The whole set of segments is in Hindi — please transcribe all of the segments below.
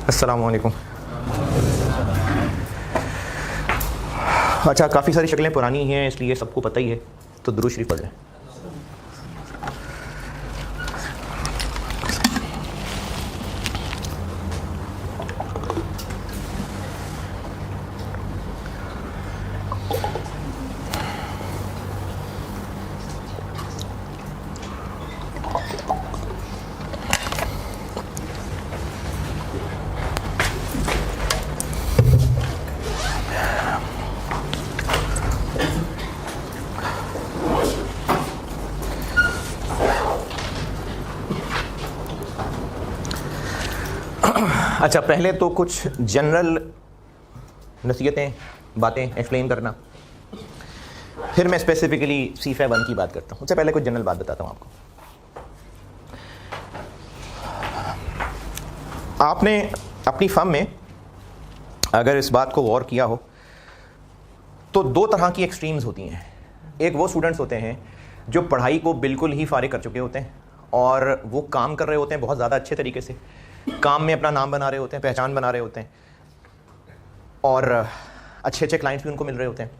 अस्सलामु अलैकुम। अच्छा, काफ़ी सारी शक्लें पुरानी हैं इसलिए सबको पता ही है, तो दुरूद शरीफ पढ़ लें। अच्छा, पहले तो कुछ जनरल नसीहतें, बातें एक्सप्लेन करना, फिर मैं स्पेसिफिकली C5 की बात करता हूँ। उससे पहले कुछ जनरल बात बताता हूँ आपको। आपने अपनी फर्म में अगर इस बात को गौर किया हो तो दो तरह की एक्सट्रीम्स होती हैं। एक वो स्टूडेंट्स होते हैं जो पढ़ाई को बिल्कुल ही फारिग कर चुके होते हैं और वो काम कर रहे होते हैं बहुत ज़्यादा अच्छे तरीके से, काम में अपना नाम बना रहे होते हैं, पहचान बना रहे होते हैं और अच्छे अच्छे क्लाइंट्स भी उनको मिल रहे होते हैं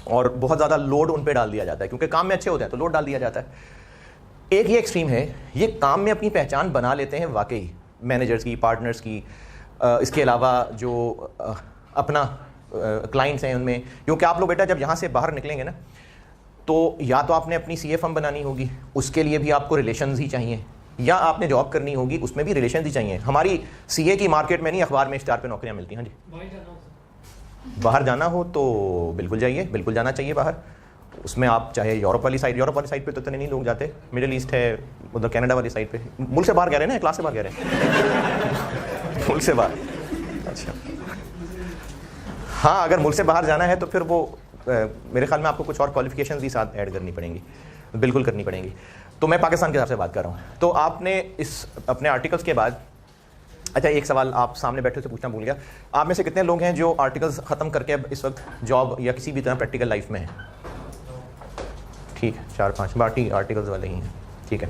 और बहुत ज़्यादा लोड उन पे डाल दिया जाता है क्योंकि काम में अच्छे होते हैं तो लोड डाल दिया जाता है। एक ये एक्सट्रीम है, ये काम में अपनी पहचान बना लेते हैं वाकई, मैनेजर्स की, पार्टनर्स की, इसके अलावा जो अपना क्लाइंट्स हैं उनमें। क्योंकि आप लोग बेटा जब यहाँ से बाहर निकलेंगे ना तो या तो आपने अपनी CA फर्म बनानी होगी, उसके लिए भी आपको रिलेशंस ही चाहिए, या आपने जॉब करनी होगी उसमें भी रिलेशन ही चाहिए। हमारी CA की मार्केट में नहीं, अखबार में इश्तिहार पे नौकरियां मिलती हैं। हाँ जी, बाहर जाना हो तो बिल्कुल जाइए, बिल्कुल जाना चाहिए बाहर। उसमें आप चाहे यूरोप वाली साइड पे तो इतने नहीं लोग जाते, मिडिल ईस्ट है, उधर कनाडा वाली साइड पे, मुल्क से बाहर कह रहे हैं ना, क्लास से बाहर कह रहे हैं मुल्क से बाहर। अच्छा हाँ, अगर मुल्क से बाहर जाना है तो फिर वो मेरे ख्याल में आपको कुछ और क्वालिफिकेशंस भी साथ ऐड करनी पड़ेंगी, बिल्कुल करनी पड़ेंगी। तो मैं पाकिस्तान के हिसाब से बात कर रहा हूँ। तो आपने इस अपने आर्टिकल्स के बाद, अच्छा एक सवाल आप सामने बैठे से पूछना भूल गया, आप में से कितने लोग हैं जो आर्टिकल्स ख़त्म करके अब इस वक्त जॉब या किसी भी तरह प्रैक्टिकल लाइफ में हैं? ठीक है, 4-5 बाकी आर्टिकल्स वाले ही हैं। ठीक है,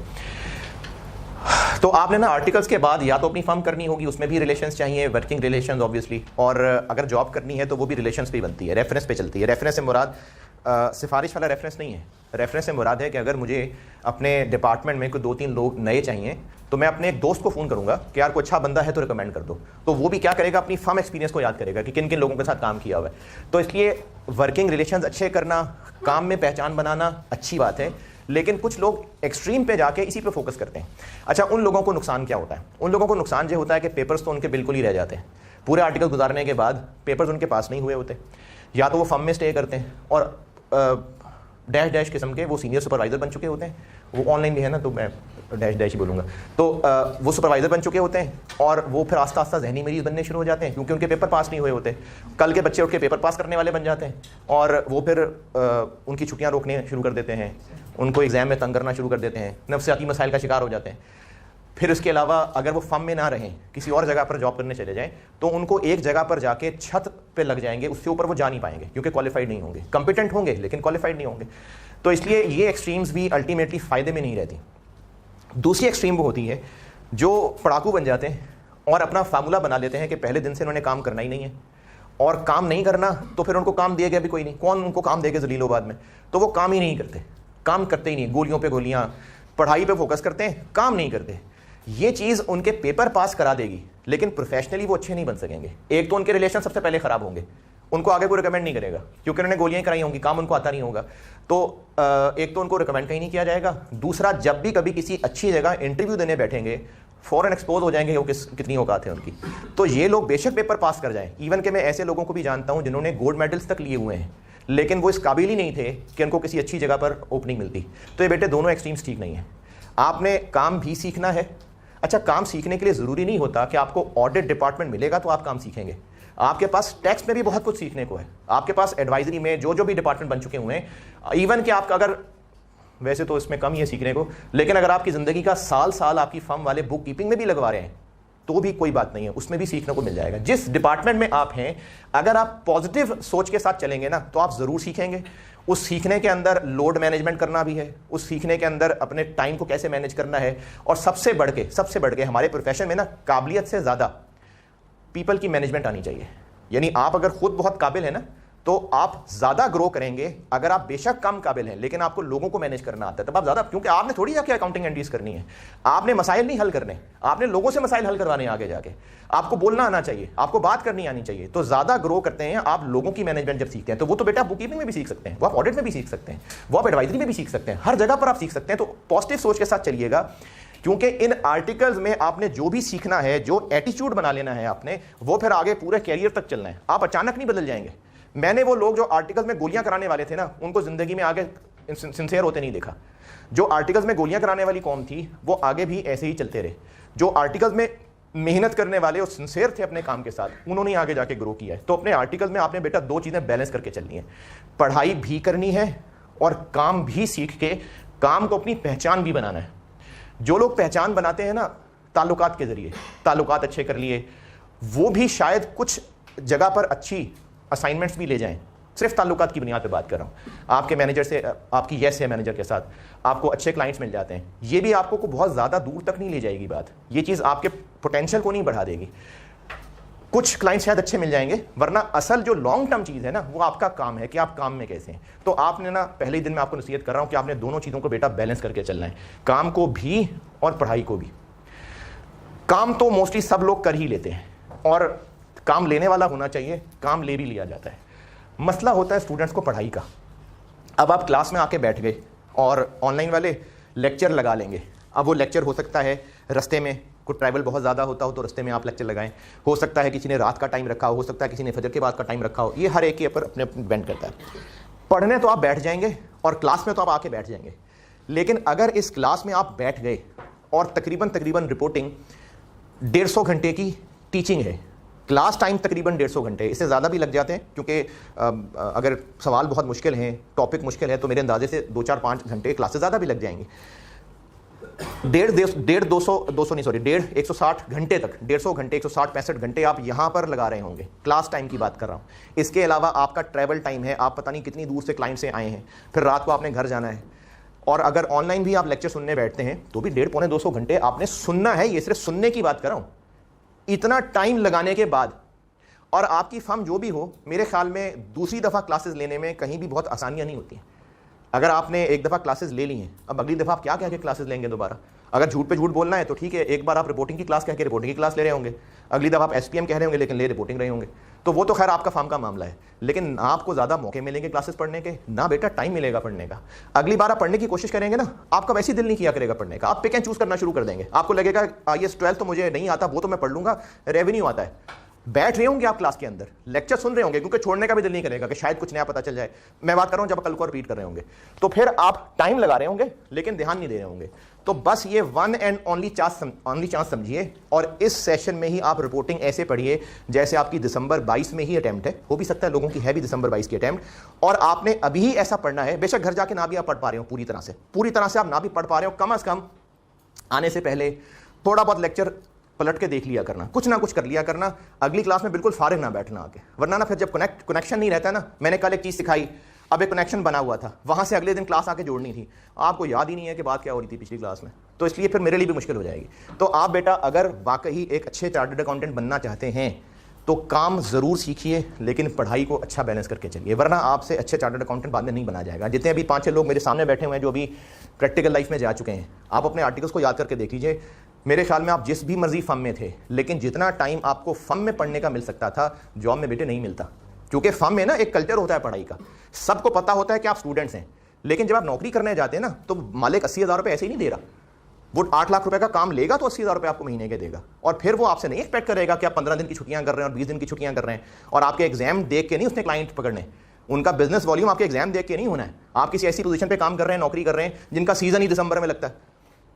तो आपने ना आर्टिकल्स के बाद या तो अपनी फर्म करनी होगी, उसमें भी रिलेशंस चाहिए, वर्किंग रिलेशंस ऑब्वियसली, और अगर जॉब करनी है तो वो भी रिलेशंस पे बनती है, रेफरेंस पे चलती है। रेफरेंस से मुराद सिफारिश वाला रेफरेंस नहीं है। रेफरेंस से मुराद है कि अगर मुझे अपने डिपार्टमेंट में कोई 2-3 लोग नए चाहिए तो मैं अपने एक दोस्त को फ़ोन करूंगा कि यार कोई अच्छा बंदा है तो रिकमेंड कर दो, तो वो भी क्या करेगा, अपनी फर्म एक्सपीरियंस को याद करेगा कि किन किन लोगों के साथ काम किया हुआ है। तो इसलिए वर्किंग रिलेशंस अच्छे करना, काम में पहचान बनाना अच्छी बात है, लेकिन कुछ लोग एक्सट्रीम पे जाके इसी पे फोकस करते हैं। अच्छा, उन लोगों को नुकसान क्या होता है? उन लोगों को नुकसान ये होता है कि पेपर्स तो उनके बिल्कुल ही रह जाते हैं। पूरे आर्टिकल गुजारने के बाद पेपर्स उनके पास नहीं हुए होते, या तो वो फर्म में स्टे करते हैं और डैश किस्म के वो सीनियर सुपरवाइज़र बन चुके होते हैं। वो ऑनलाइन भी है ना, तो मैं डैश ही बोलूँगा। तो वो सुपरवाइज़र बन चुके होते हैं और वो फिर आस्ता आस्ता जहनी मरीज बनने शुरू हो जाते हैं क्योंकि उनके पेपर पास नहीं हुए होते। कल के बच्चे उठ के पेपर पास करने वाले बन जाते हैं और वो फिर उनकी छुट्टियाँ रोकने शुरू कर देते हैं, उनको एग्ज़ाम में तंग करना शुरू कर देते हैं, नफ्सियाती मसाइल का शिकार हो जाते हैं। फिर उसके अलावा अगर वो फर्म में ना रहें, किसी और जगह पर जॉब करने चले जाएं, तो उनको एक जगह पर जाके छत पे लग जाएंगे, उससे ऊपर वो जा नहीं पाएंगे क्योंकि क्वालिफाइड नहीं होंगे। कंपिटेंट होंगे लेकिन क्वालिफाइड नहीं होंगे। तो इसलिए ये एक्सट्रीम्स भी अल्टीमेटली फ़ायदे में नहीं रहती। दूसरी एक्सट्रीम वो होती है जो पढ़ाकू बन जाते हैं और अपना फार्मूला बना लेते हैं कि पहले दिन से उन्होंने काम करना ही नहीं है, और काम नहीं करना तो फिर उनको काम दिया गया भी कोई नहीं, कौन उनको काम देगा जलीलोबाद में, तो वो काम ही नहीं करते, काम करते ही नहीं, गोलियों पे गोलियां, पढ़ाई पे फोकस करते हैं, काम नहीं करते। ये चीज़ उनके पेपर पास करा देगी लेकिन प्रोफेशनली वो अच्छे नहीं बन सकेंगे। एक तो उनके रिलेशन सबसे पहले ख़राब होंगे, उनको आगे कोई रिकमेंड नहीं करेगा क्योंकि उन्होंने गोलियां कराई होंगी, काम उनको आता नहीं होगा। तो एक तो उनको रिकमेंड कहीं नहीं किया जाएगा, दूसरा जब भी कभी किसी अच्छी जगह इंटरव्यू देने बैठेंगे फ़ौरन एक्सपोज हो जाएंगे वो कितनी औकात है उनकी। तो ये लोग बेशक पेपर पास कर जाएं, इवन कि मैं ऐसे लोगों को भी जानता हूँ जिन्होंने गोल्ड मेडल्स तक लिए हुए हैं लेकिन वो इस काबिल ही नहीं थे कि उनको किसी अच्छी जगह पर ओपनिंग मिलती। तो ये बेटे दोनों एक्सट्रीम्स ठीक नहीं है। आपने काम भी सीखना है। अच्छा, काम सीखने के लिए ज़रूरी नहीं होता कि आपको ऑडिट डिपार्टमेंट मिलेगा तो आप काम सीखेंगे। आपके पास टैक्स में भी बहुत कुछ सीखने को है, आपके पास एडवाइजरी में जो जो भी डिपार्टमेंट बन चुके हुए हैं, इवन कि आपका अगर, वैसे तो इसमें कम ही है सीखने को, लेकिन अगर आपकी ज़िंदगी का साल आपकी फर्म वाले बुक कीपिंग में भी लगवा रहे हैं तो भी कोई बात नहीं है, उसमें भी सीखने को मिल जाएगा। जिस डिपार्टमेंट में आप हैं, अगर आप पॉजिटिव सोच के साथ चलेंगे ना तो आप ज़रूर सीखेंगे। उस सीखने के अंदर लोड मैनेजमेंट करना भी है, उस सीखने के अंदर अपने टाइम को कैसे मैनेज करना है, और सबसे बढ़ के हमारे प्रोफेशन में ना काबिलियत से ज़्यादा पीपल की मैनेजमेंट आनी चाहिए। यानी आप अगर खुद बहुत काबिल है ना तो आप ज्यादा ग्रो करेंगे। अगर आप बेशक कम काबिल हैं लेकिन आपको लोगों को मैनेज करना आता है तब आप ज्यादा, क्योंकि आपने थोड़ी जाके अकाउंटिंग एंट्रीज करनी है, आपने मसाइल नहीं हल करने, आपने लोगों से मसाइल हल करवाने आगे जाके। आपको बोलना आना चाहिए, आपको बात करनी आनी चाहिए। तो ज्यादा ग्रो करते हैं आप लोगों की मैनेजमेंट जब सीखते हैं। तो वो तो बेटा बुक कीपिंग में भी सीख सकते हैं, वो आप ऑडिट में भी सीख सकते हैं, वो आप एडवाइजरी में भी सीख सकते हैं, हर जगह पर आप सीख सकते हैं। तो पॉजिटिव सोच के साथ चलिएगा, क्योंकि इन आर्टिकल्स में आपने जो भी सीखना है, जो एटीट्यूड बना लेना है आपने, वो फिर आगे पूरे कैरियर तक चलना है। आप अचानक नहीं बदल जाएंगे। मैंने वो लोग जो आर्टिकल्स में गोलियां कराने वाले थे ना, उनको जिंदगी में आगे सिंसियर होते नहीं देखा। जो आर्टिकल्स में गोलियां कराने वाली कौम थी वो आगे भी ऐसे ही चलते रहे। जो आर्टिकल्स में मेहनत करने वाले और सिंसियर थे अपने काम के साथ, उन्होंने आगे जाके ग्रो किया है। तो अपने आर्टिकल्स में आपने बेटा दो चीजें बैलेंस करके चलनी है, पढ़ाई भी करनी है और काम भी सीख के काम को अपनी पहचान भी बनाना है। जो लोग पहचान बनाते हैं ना ताल्लुकात के जरिए, ताल्लुकात अच्छे कर लिए, वो भी शायद कुछ जगह पर अच्छी असाइनमेंट्स भी ले जाएं। सिर्फ ताल्लुकात की बुनियाद पे बात कर रहा हूँ। आपके मैनेजर से, आपकी यस है मैनेजर के साथ, आपको अच्छे क्लाइंट्स मिल जाते हैं। ये भी आपको को बहुत ज़्यादा दूर तक नहीं ले जाएगी बात, ये चीज़ आपके पोटेंशियल को नहीं बढ़ा देगी। कुछ क्लाइंट्स शायद अच्छे मिल जाएंगे, वरना असल जो लॉन्ग टर्म चीज़ है ना वो आपका काम है कि आप काम में कैसे हैं। तो आपने ना पहले ही दिन में आपको नसीहत कर रहा हूँ कि आपने दोनों चीज़ों को बेटा बैलेंस करके चलना है, काम को भी और पढ़ाई को भी। काम तो मोस्टली सब लोग कर ही लेते हैं और काम लेने वाला होना चाहिए, काम ले भी लिया जाता है। मसला होता है स्टूडेंट्स को पढ़ाई का। अब आप क्लास में आके बैठ गए और ऑनलाइन वाले लेक्चर लगा लेंगे। अब वो लेक्चर हो सकता है रास्ते में कोई ट्रैवल बहुत ज़्यादा होता हो तो रास्ते में आप लेक्चर लगाएं, हो सकता है किसी ने रात का टाइम रखा हो सकता है किसी ने फजर के बाद का टाइम रखा हो। ये हर एक के ऊपर अपने अपने डिपेंड करता है। पढ़ने तो आप बैठ जाएंगे और क्लास में तो आप आके बैठ जाएंगे, लेकिन अगर इस क्लास में आप बैठ गए और तकरीबन रिपोर्टिंग 150 घंटे की टीचिंग है, क्लास टाइम तकरीबन 150 घंटे, इससे ज़्यादा भी लग जाते हैं क्योंकि अगर सवाल बहुत मुश्किल हैं, टॉपिक मुश्किल है, तो मेरे अंदाजे से 2, 4, 5 घंटे क्लासेस ज़्यादा भी लग जाएंगी। 160 घंटे तक, 150 घंटे, 160, 65 घंटे आप यहाँ पर लगा रहे होंगे। क्लास टाइम की बात कर रहा हूँ। इसके अलावा आपका ट्रैवल टाइम है, आप पता नहीं कितनी दूर से क्लाइंट से आए हैं, फिर रात को आपने घर जाना है। और अगर ऑनलाइन भी आप लेक्चर सुनने बैठते हैं तो भी 150, पौने 200 घंटे आपने सुनना है। ये सिर्फ सुनने की बात कर रहा हूँ। इतना टाइम लगाने के बाद और आपकी फर्म जो भी हो, मेरे ख्याल में दूसरी दफ़ा क्लासेस लेने में कहीं भी बहुत आसानियां नहीं होती हैं। अगर आपने एक दफ़ा क्लासेस ले ली हैं, अब अगली दफ़ा आप क्या कह के क्लासेस लेंगे दोबारा? अगर झूठ पे झूठ बोलना है तो ठीक है, एक बार आप रिपोर्टिंग की क्लास कह के रिपोर्टिंग की क्लास ले रहे होंगे, अगली दफ़ा आप SPM कह रहे होंगे लेकिन ले रिपोर्टिंग रहे होंगे। तो वो तो खैर आपका फर्म का मामला है, लेकिन ना आपको ज़्यादा मौके मिलेंगे क्लासेस पढ़ने के, ना बेटा टाइम मिलेगा पढ़ने का। अगली बार आप पढ़ने की कोशिश करेंगे ना, आपका वैसे ही दिल नहीं किया करेगा पढ़ने का, आप पिक एंड चूज करना शुरू कर देंगे। आपको लगेगा IAS 12 तो मुझे नहीं आता, वो तो मैं पढ़ लूंगा, रेवेन्यू आता है। बैठ रहे होंगे आप क्लास के अंदर, लेक्चर सुन रहे होंगे, क्योंकि छोड़ने का भी दिल नहीं करेगा कि शायद कुछ नया पता चल जाए। मैं बात कर रहा हूं जब कल को रिपीट कर रहे होंगे, तो फिर आप टाइम लगा रहे होंगे लेकिन ध्यान नहीं दे रहे होंगे। तो बस ये वन एंड ओनली चांस समझिए और इस सेशन में ही आप रिपोर्टिंग ऐसे पढ़िए जैसे आपकी दिसंबर 22 में ही अटेम्प्ट है। हो भी सकता है लोगों की है भी दिसंबर 22 की अटेम्प्ट, और आपने अभी ही ऐसा पढ़ना है। बेशक घर जाके ना भी आप पढ़ पा रहे हो पूरी तरह से आप ना भी पढ़ पा रहे हो, कम से कम आने से पहले थोड़ा बहुत लेक्चर पलट के देख लिया करना, कुछ ना कुछ कर लिया करना। अगली क्लास में बिल्कुल फारिग ना बैठना आके, वरना ना फिर जब कनेक्शन नहीं रहता ना। मैंने कल एक चीज़ सिखाई, अब एक कनेक्शन बना हुआ था, वहां से अगले दिन क्लास आके जोड़नी थी, आपको याद ही नहीं है कि बात क्या हो रही थी पिछली क्लास में, तो इसलिए फिर मेरे लिए भी मुश्किल हो जाएगी। तो आप बेटा अगर वाकई एक अच्छे चार्टर्ड अकाउंटेंट बनना चाहते हैं तो काम ज़रूर सीखिए, लेकिन पढ़ाई को अच्छा बैलेंस करके चलिए, वरना आपसे अच्छे चार्टर्ड अकाउंटेंट बाद में नहीं बना जाएगा। जितने अभी 5-6 लोग मेरे सामने बैठे हुए हैं जो अभी प्रैक्टिकल लाइफ में जा चुके हैं, आप अपने आर्टिकल्स को याद करके देख लीजिए। मेरे ख्याल में आप जिस भी मर्जी फर्म में थे, लेकिन जितना टाइम आपको फर्म में पढ़ने का मिल सकता था, जॉब में बेटे नहीं मिलता। क्योंकि फर्म में ना एक कल्चर होता है पढ़ाई का, सबको पता होता है कि आप स्टूडेंट्स हैं, लेकिन जब आप नौकरी करने जाते हैं ना तो मालिक 80,000 रुपये ऐसे ही नहीं दे रहा। वो 8 लाख रुपए का काम लेगा तो 80,000 रुपये आपको महीने के देगा, और फिर वो आपसे नहीं एक्सपेक्ट करेगा कि आप 15 दिन की छुट्टियां कर रहे हैं और 20 दिन की छुट्टियां कर रहे हैं, और आपके एग्जाम देख के नहीं उसने क्लाइंट पकड़ने। उनका बिजनेस वॉल्यूम आपके एग्जाम देख के नहीं होना है। आप किसी ऐसी पोजीशन पे काम कर रहे हैं, नौकरी कर रहे हैं जिनका सीजन ही दिसंबर में लगता है,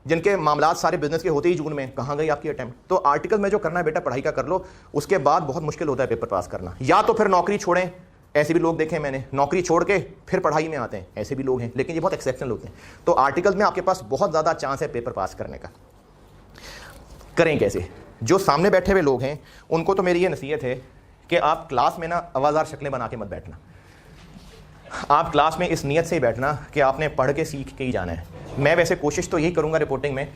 जिनके मामला सारे बिजनेस के होते ही जून में, कहाँ गई आपकी अटेम्प्ट? तो आर्टिकल में जो करना है बेटा पढ़ाई का कर लो, उसके बाद बहुत मुश्किल होता है पेपर पास करना। या तो फिर नौकरी छोड़ें, ऐसे भी लोग देखे मैंने, नौकरी छोड़ के फिर पढ़ाई में आते हैं, ऐसे भी लोग हैं, लेकिन ये बहुत एक्सेप्शनल होते हैं। तो आर्टिकल में आपके पास बहुत ज़्यादा चांस है पेपर पास करने का। करें कैसे? जो सामने बैठे हुए लोग हैं उनको तो मेरी ये नसीहत है कि आप क्लास में ना आवाज़ार शक्लें बना के मत बैठना। आप क्लास में इस नीयत से ही बैठना कि आपने पढ़ के सीख के ही जाना है। मैं वैसे कोशिश तो यही करूँगा रिपोर्टिंग में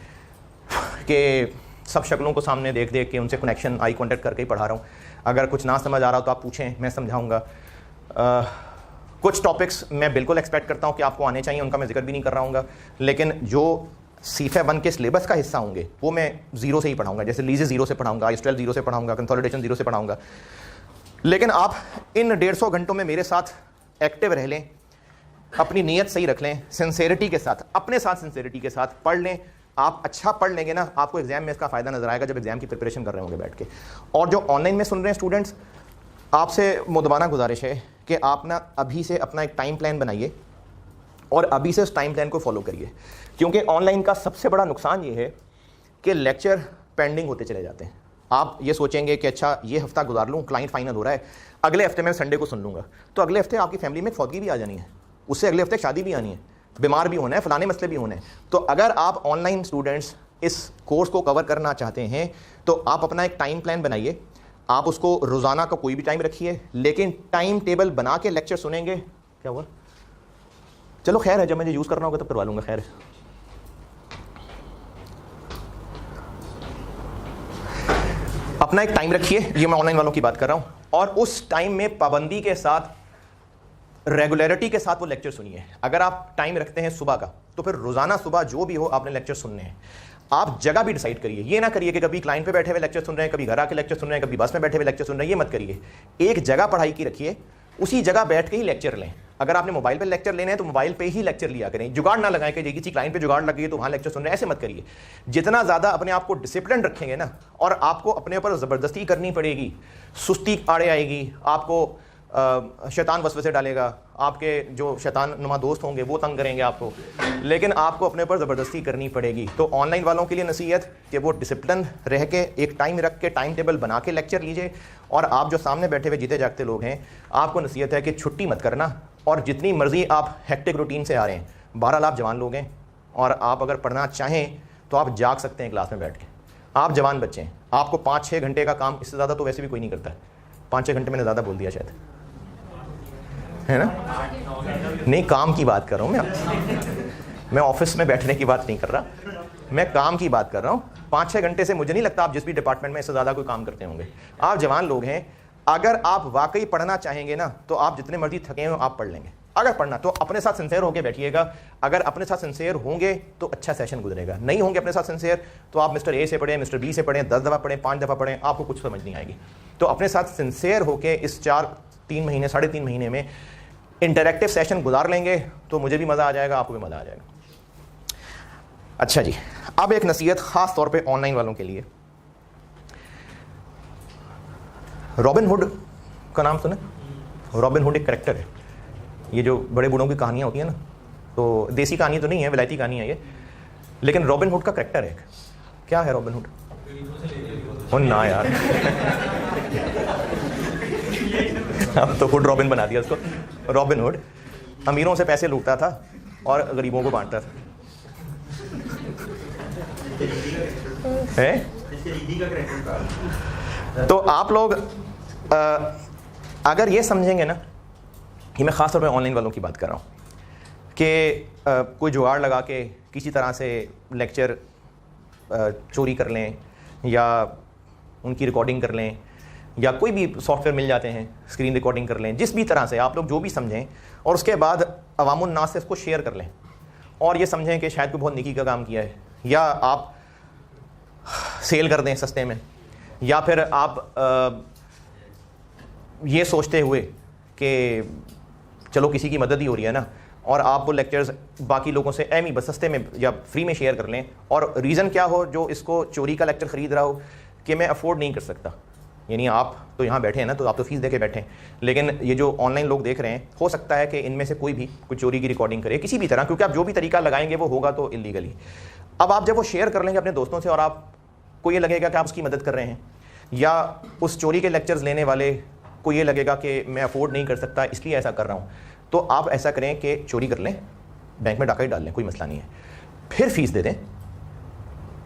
कि सब शक्लों को सामने देख देख के उनसे कनेक्शन, आई कॉन्टैक्ट करके ही पढ़ा रहा हूँ। अगर कुछ ना समझ आ रहा हो तो आप पूछें, मैं समझाऊँगा। कुछ टॉपिक्स मैं बिल्कुल एक्सपेक्ट करता हूँ कि आपको आने चाहिए, उनका मैं जिक्र भी नहीं कर रहा हूँ, लेकिन जो CFA 1 के सिलेबस का हिस्सा होंगे वो मैं ज़ीरो से ही पढ़ाऊँगा। जैसे लीजेस ज़ीरो से पढ़ाऊँगा, ISTL ज़ीरो से पढ़ाऊँगा, कंसोलिडेशन ज़ीरो से पढ़ाऊँगा। लेकिन आप इन 150 घंटों में मेरे साथ एक्टिव रह लें, अपनी नीयत सही रख लें, सिंसेरिटी के साथ, अपने साथ सिंसेरिटी के साथ पढ़ लें। आप अच्छा पढ़ लेंगे ना, आपको एग्जाम में इसका फ़ायदा नजर आएगा जब एग्जाम की प्रिपरेशन कर रहे होंगे बैठ के। और जो ऑनलाइन में सुन रहे हैं स्टूडेंट्स, आपसे मुदबाना गुजारिश है कि आप ना अभी से अपना एक टाइम प्लान बनाइए और अभी से उस टाइम प्लान को फॉलो करिए, क्योंकि ऑनलाइन का सबसे बड़ा नुकसान ये है कि लेक्चर पेंडिंग होते चले जाते हैं। आप ये सोचेंगे कि अच्छा ये हफ्ता गुजार लूँ, क्लाइंट फाइनल हो रहा है, अगले हफ्ते मैं संडे को सुन लूँगा, तो अगले हफ्ते आपकी फैमिली में फौतगी भी आ जानी है, उससे अगले हफ्ते शादी भी आनी है, बीमार भी होना है, फलाने मसले भी होने हैं। तो अगर आप ऑनलाइन स्टूडेंट्स इस कोर्स को कवर करना चाहते हैं तो आप अपना एक टाइम प्लान बनाइए। आप उसको रोज़ाना का कोई भी टाइम रखिए, लेकिन टाइम टेबल बना के लेक्चर सुनेंगे। क्या हुआ? चलो खैर है, जब मुझे यूज़ करना होगा तब करवा लूँगा। खैर है, अपना एक टाइम रखिए, ये मैं ऑनलाइन वालों की बात कर रहा हूँ, और उस टाइम में पाबंदी के साथ, रेगुलरिटी के साथ वो लेक्चर सुनिए। अगर आप टाइम रखते हैं सुबह का, तो फिर रोज़ाना सुबह जो भी हो आपने लेक्चर सुनने हैं। आप जगह भी डिसाइड करिए, ये ना करिए कि कभी क्लाइंट पे बैठे हुए लेक्चर सुन रहे हैं, कभी घर आके लेक्चर सुन रहे हैं, कभी बस में बैठे हुए लेक्चर सुन रहे हैं, ये मत करिए। एक जगह पढ़ाई की रखिए, उसी जगह बैठ के ही लेक्चर लें। अगर आपने मोबाइल पे लेक्चर लेने हैं तो मोबाइल पे ही लेक्चर लिया करें, जुगाड़ ना लगाएं कि किसी क्लाइंट पे जुगाड़ लग गई तो वहाँ लेक्चर सुन रहे हैं, ऐसे मत करिए। जितना ज़्यादा अपने आप को डिसिप्लिन रखेंगे ना, और आपको अपने ऊपर ज़बरदस्ती करनी पड़ेगी, सुस्ती आड़े आएगी, आपको शैतान वसवसे डालेगा, आपके जो शैतान नुमा दोस्त होंगे वो तंग करेंगे आपको, लेकिन आपको अपने ऊपर ज़बरदस्ती करनी पड़ेगी। तो ऑनलाइन वालों के लिए नसीहत कि वो डिसिप्लिन रह के एक टाइम रख के, टाइम टेबल बना के लेक्चर लीजिए। और आप जो सामने बैठे हुए जीते जागते लोग हैं, आपको नसीहत है कि छुट्टी मत करना, और जितनी मर्जी आप हेक्टिक रूटीन से आ रहे हैं, बहरहाल आप जवान लोग हैं, और आप अगर पढ़ना चाहें तो आप जाग सकते हैं क्लास में बैठ के। आप जवान बच्चे हैं, आपको 5-6 घंटे का काम, इससे ज़्यादा तो वैसे भी कोई नहीं करता है। 5-6 घंटे मैंने ज़्यादा बोल दिया शायद, है ना? नहीं, काम की बात कर रहा हूँ मैं ऑफिस में बैठने की बात नहीं कर रहा, मैं काम की बात कर रहा हूँ। 5-6 घंटे से मुझे नहीं लगता आप जिस भी डिपार्टमेंट में इससे ज़्यादा कोई काम करते होंगे। आप जवान लोग हैं, अगर आप वाकई पढ़ना चाहेंगे ना, तो आप जितने मर्जी थके हो आप पढ़ लेंगे। अगर पढ़ना तो अपने साथ सिंसियर होकर बैठिएगा। अगर अपने साथ सिंसियर होंगे तो अच्छा सेशन गुजरेगा, नहीं होंगे अपने साथ सिंसियर तो आप मिस्टर ए से पढ़ें, मिस्टर बी से पढ़ें, 10 दफ़ा पढ़ें, 5 दफ़ा पढ़ें, आपको कुछ समझ नहीं आएगी। तो अपने साथ सिंसियर होकर इस 3 महीने 3.5 महीने में इंटरैक्टिव सेशन गुजार लेंगे तो मुझे भी मज़ा आ जाएगा, आपको भी मज़ा आ जाएगा। अच्छा जी, अब एक नसीहत ख़ास तौर पे ऑनलाइन वालों के लिए। रॉबिन हुड का नाम सुने? रॉबिन हुड एक करैक्टर है, ये जो बड़े बूढ़ों की कहानियाँ होती हैं ना, तो देसी कहानी तो नहीं है, विलायती कहानी है ये, लेकिन रॉबिन हुड का करैक्टर है। क्या है रॉबिन हुड? ओ ना यार अब तो हुड रॉबिन बना दिया उसको। रॉबिन हुड अमीरों से पैसे लूटता था और गरीबों को बांटता था, है? तो आप लोग अगर ये समझेंगे ना, कि मैं ख़ास तौर पे ऑनलाइन वालों की बात कर रहा हूँ, कि कोई जुगाड़ लगा के किसी तरह से लेक्चर चोरी कर लें या उनकी रिकॉर्डिंग कर लें, या कोई भी सॉफ्टवेयर मिल जाते हैं स्क्रीन रिकॉर्डिंग कर लें, जिस भी तरह से आप लोग जो भी समझें, और उसके बाद अवामुन नास से इसको शेयर कर लें और ये समझें कि शायद कोई बहुत नेकी का काम किया है, या आप सेल कर दें सस्ते में, या फिर आप ये सोचते हुए कि चलो किसी की मदद ही हो रही है ना, और आप वो लेक्चर्स बाकी लोगों से एम ही बस सस्ते में या फ्री में शेयर कर लें, और रीज़न क्या हो जो इसको चोरी का लेक्चर ख़रीद रहा हो कि मैं अफोर्ड नहीं कर सकता। यानी आप तो यहाँ बैठे हैं ना, तो आप तो फीस दे के बैठे हैं, लेकिन ये जो ऑनलाइन लोग देख रहे हैं, हो सकता है कि इनमें से कोई भी कुछ चोरी की रिकॉर्डिंग करे किसी भी तरह, क्योंकि आप जो भी तरीका लगाएंगे वो होगा तो इलीगली। अब आप जब वो शेयर कर लेंगे अपने दोस्तों से, और आपको ये लगेगा कि आप उसकी मदद कर रहे हैं, या उस चोरी के लेक्चर्स लेने वाले को ये लगेगा कि मैं अफोर्ड नहीं कर सकता इसलिए ऐसा कर रहा हूँ, तो आप ऐसा करें कि चोरी कर लें, बैंक में डाका ही डाल लें, कोई मसला नहीं है, फिर फीस दे दें।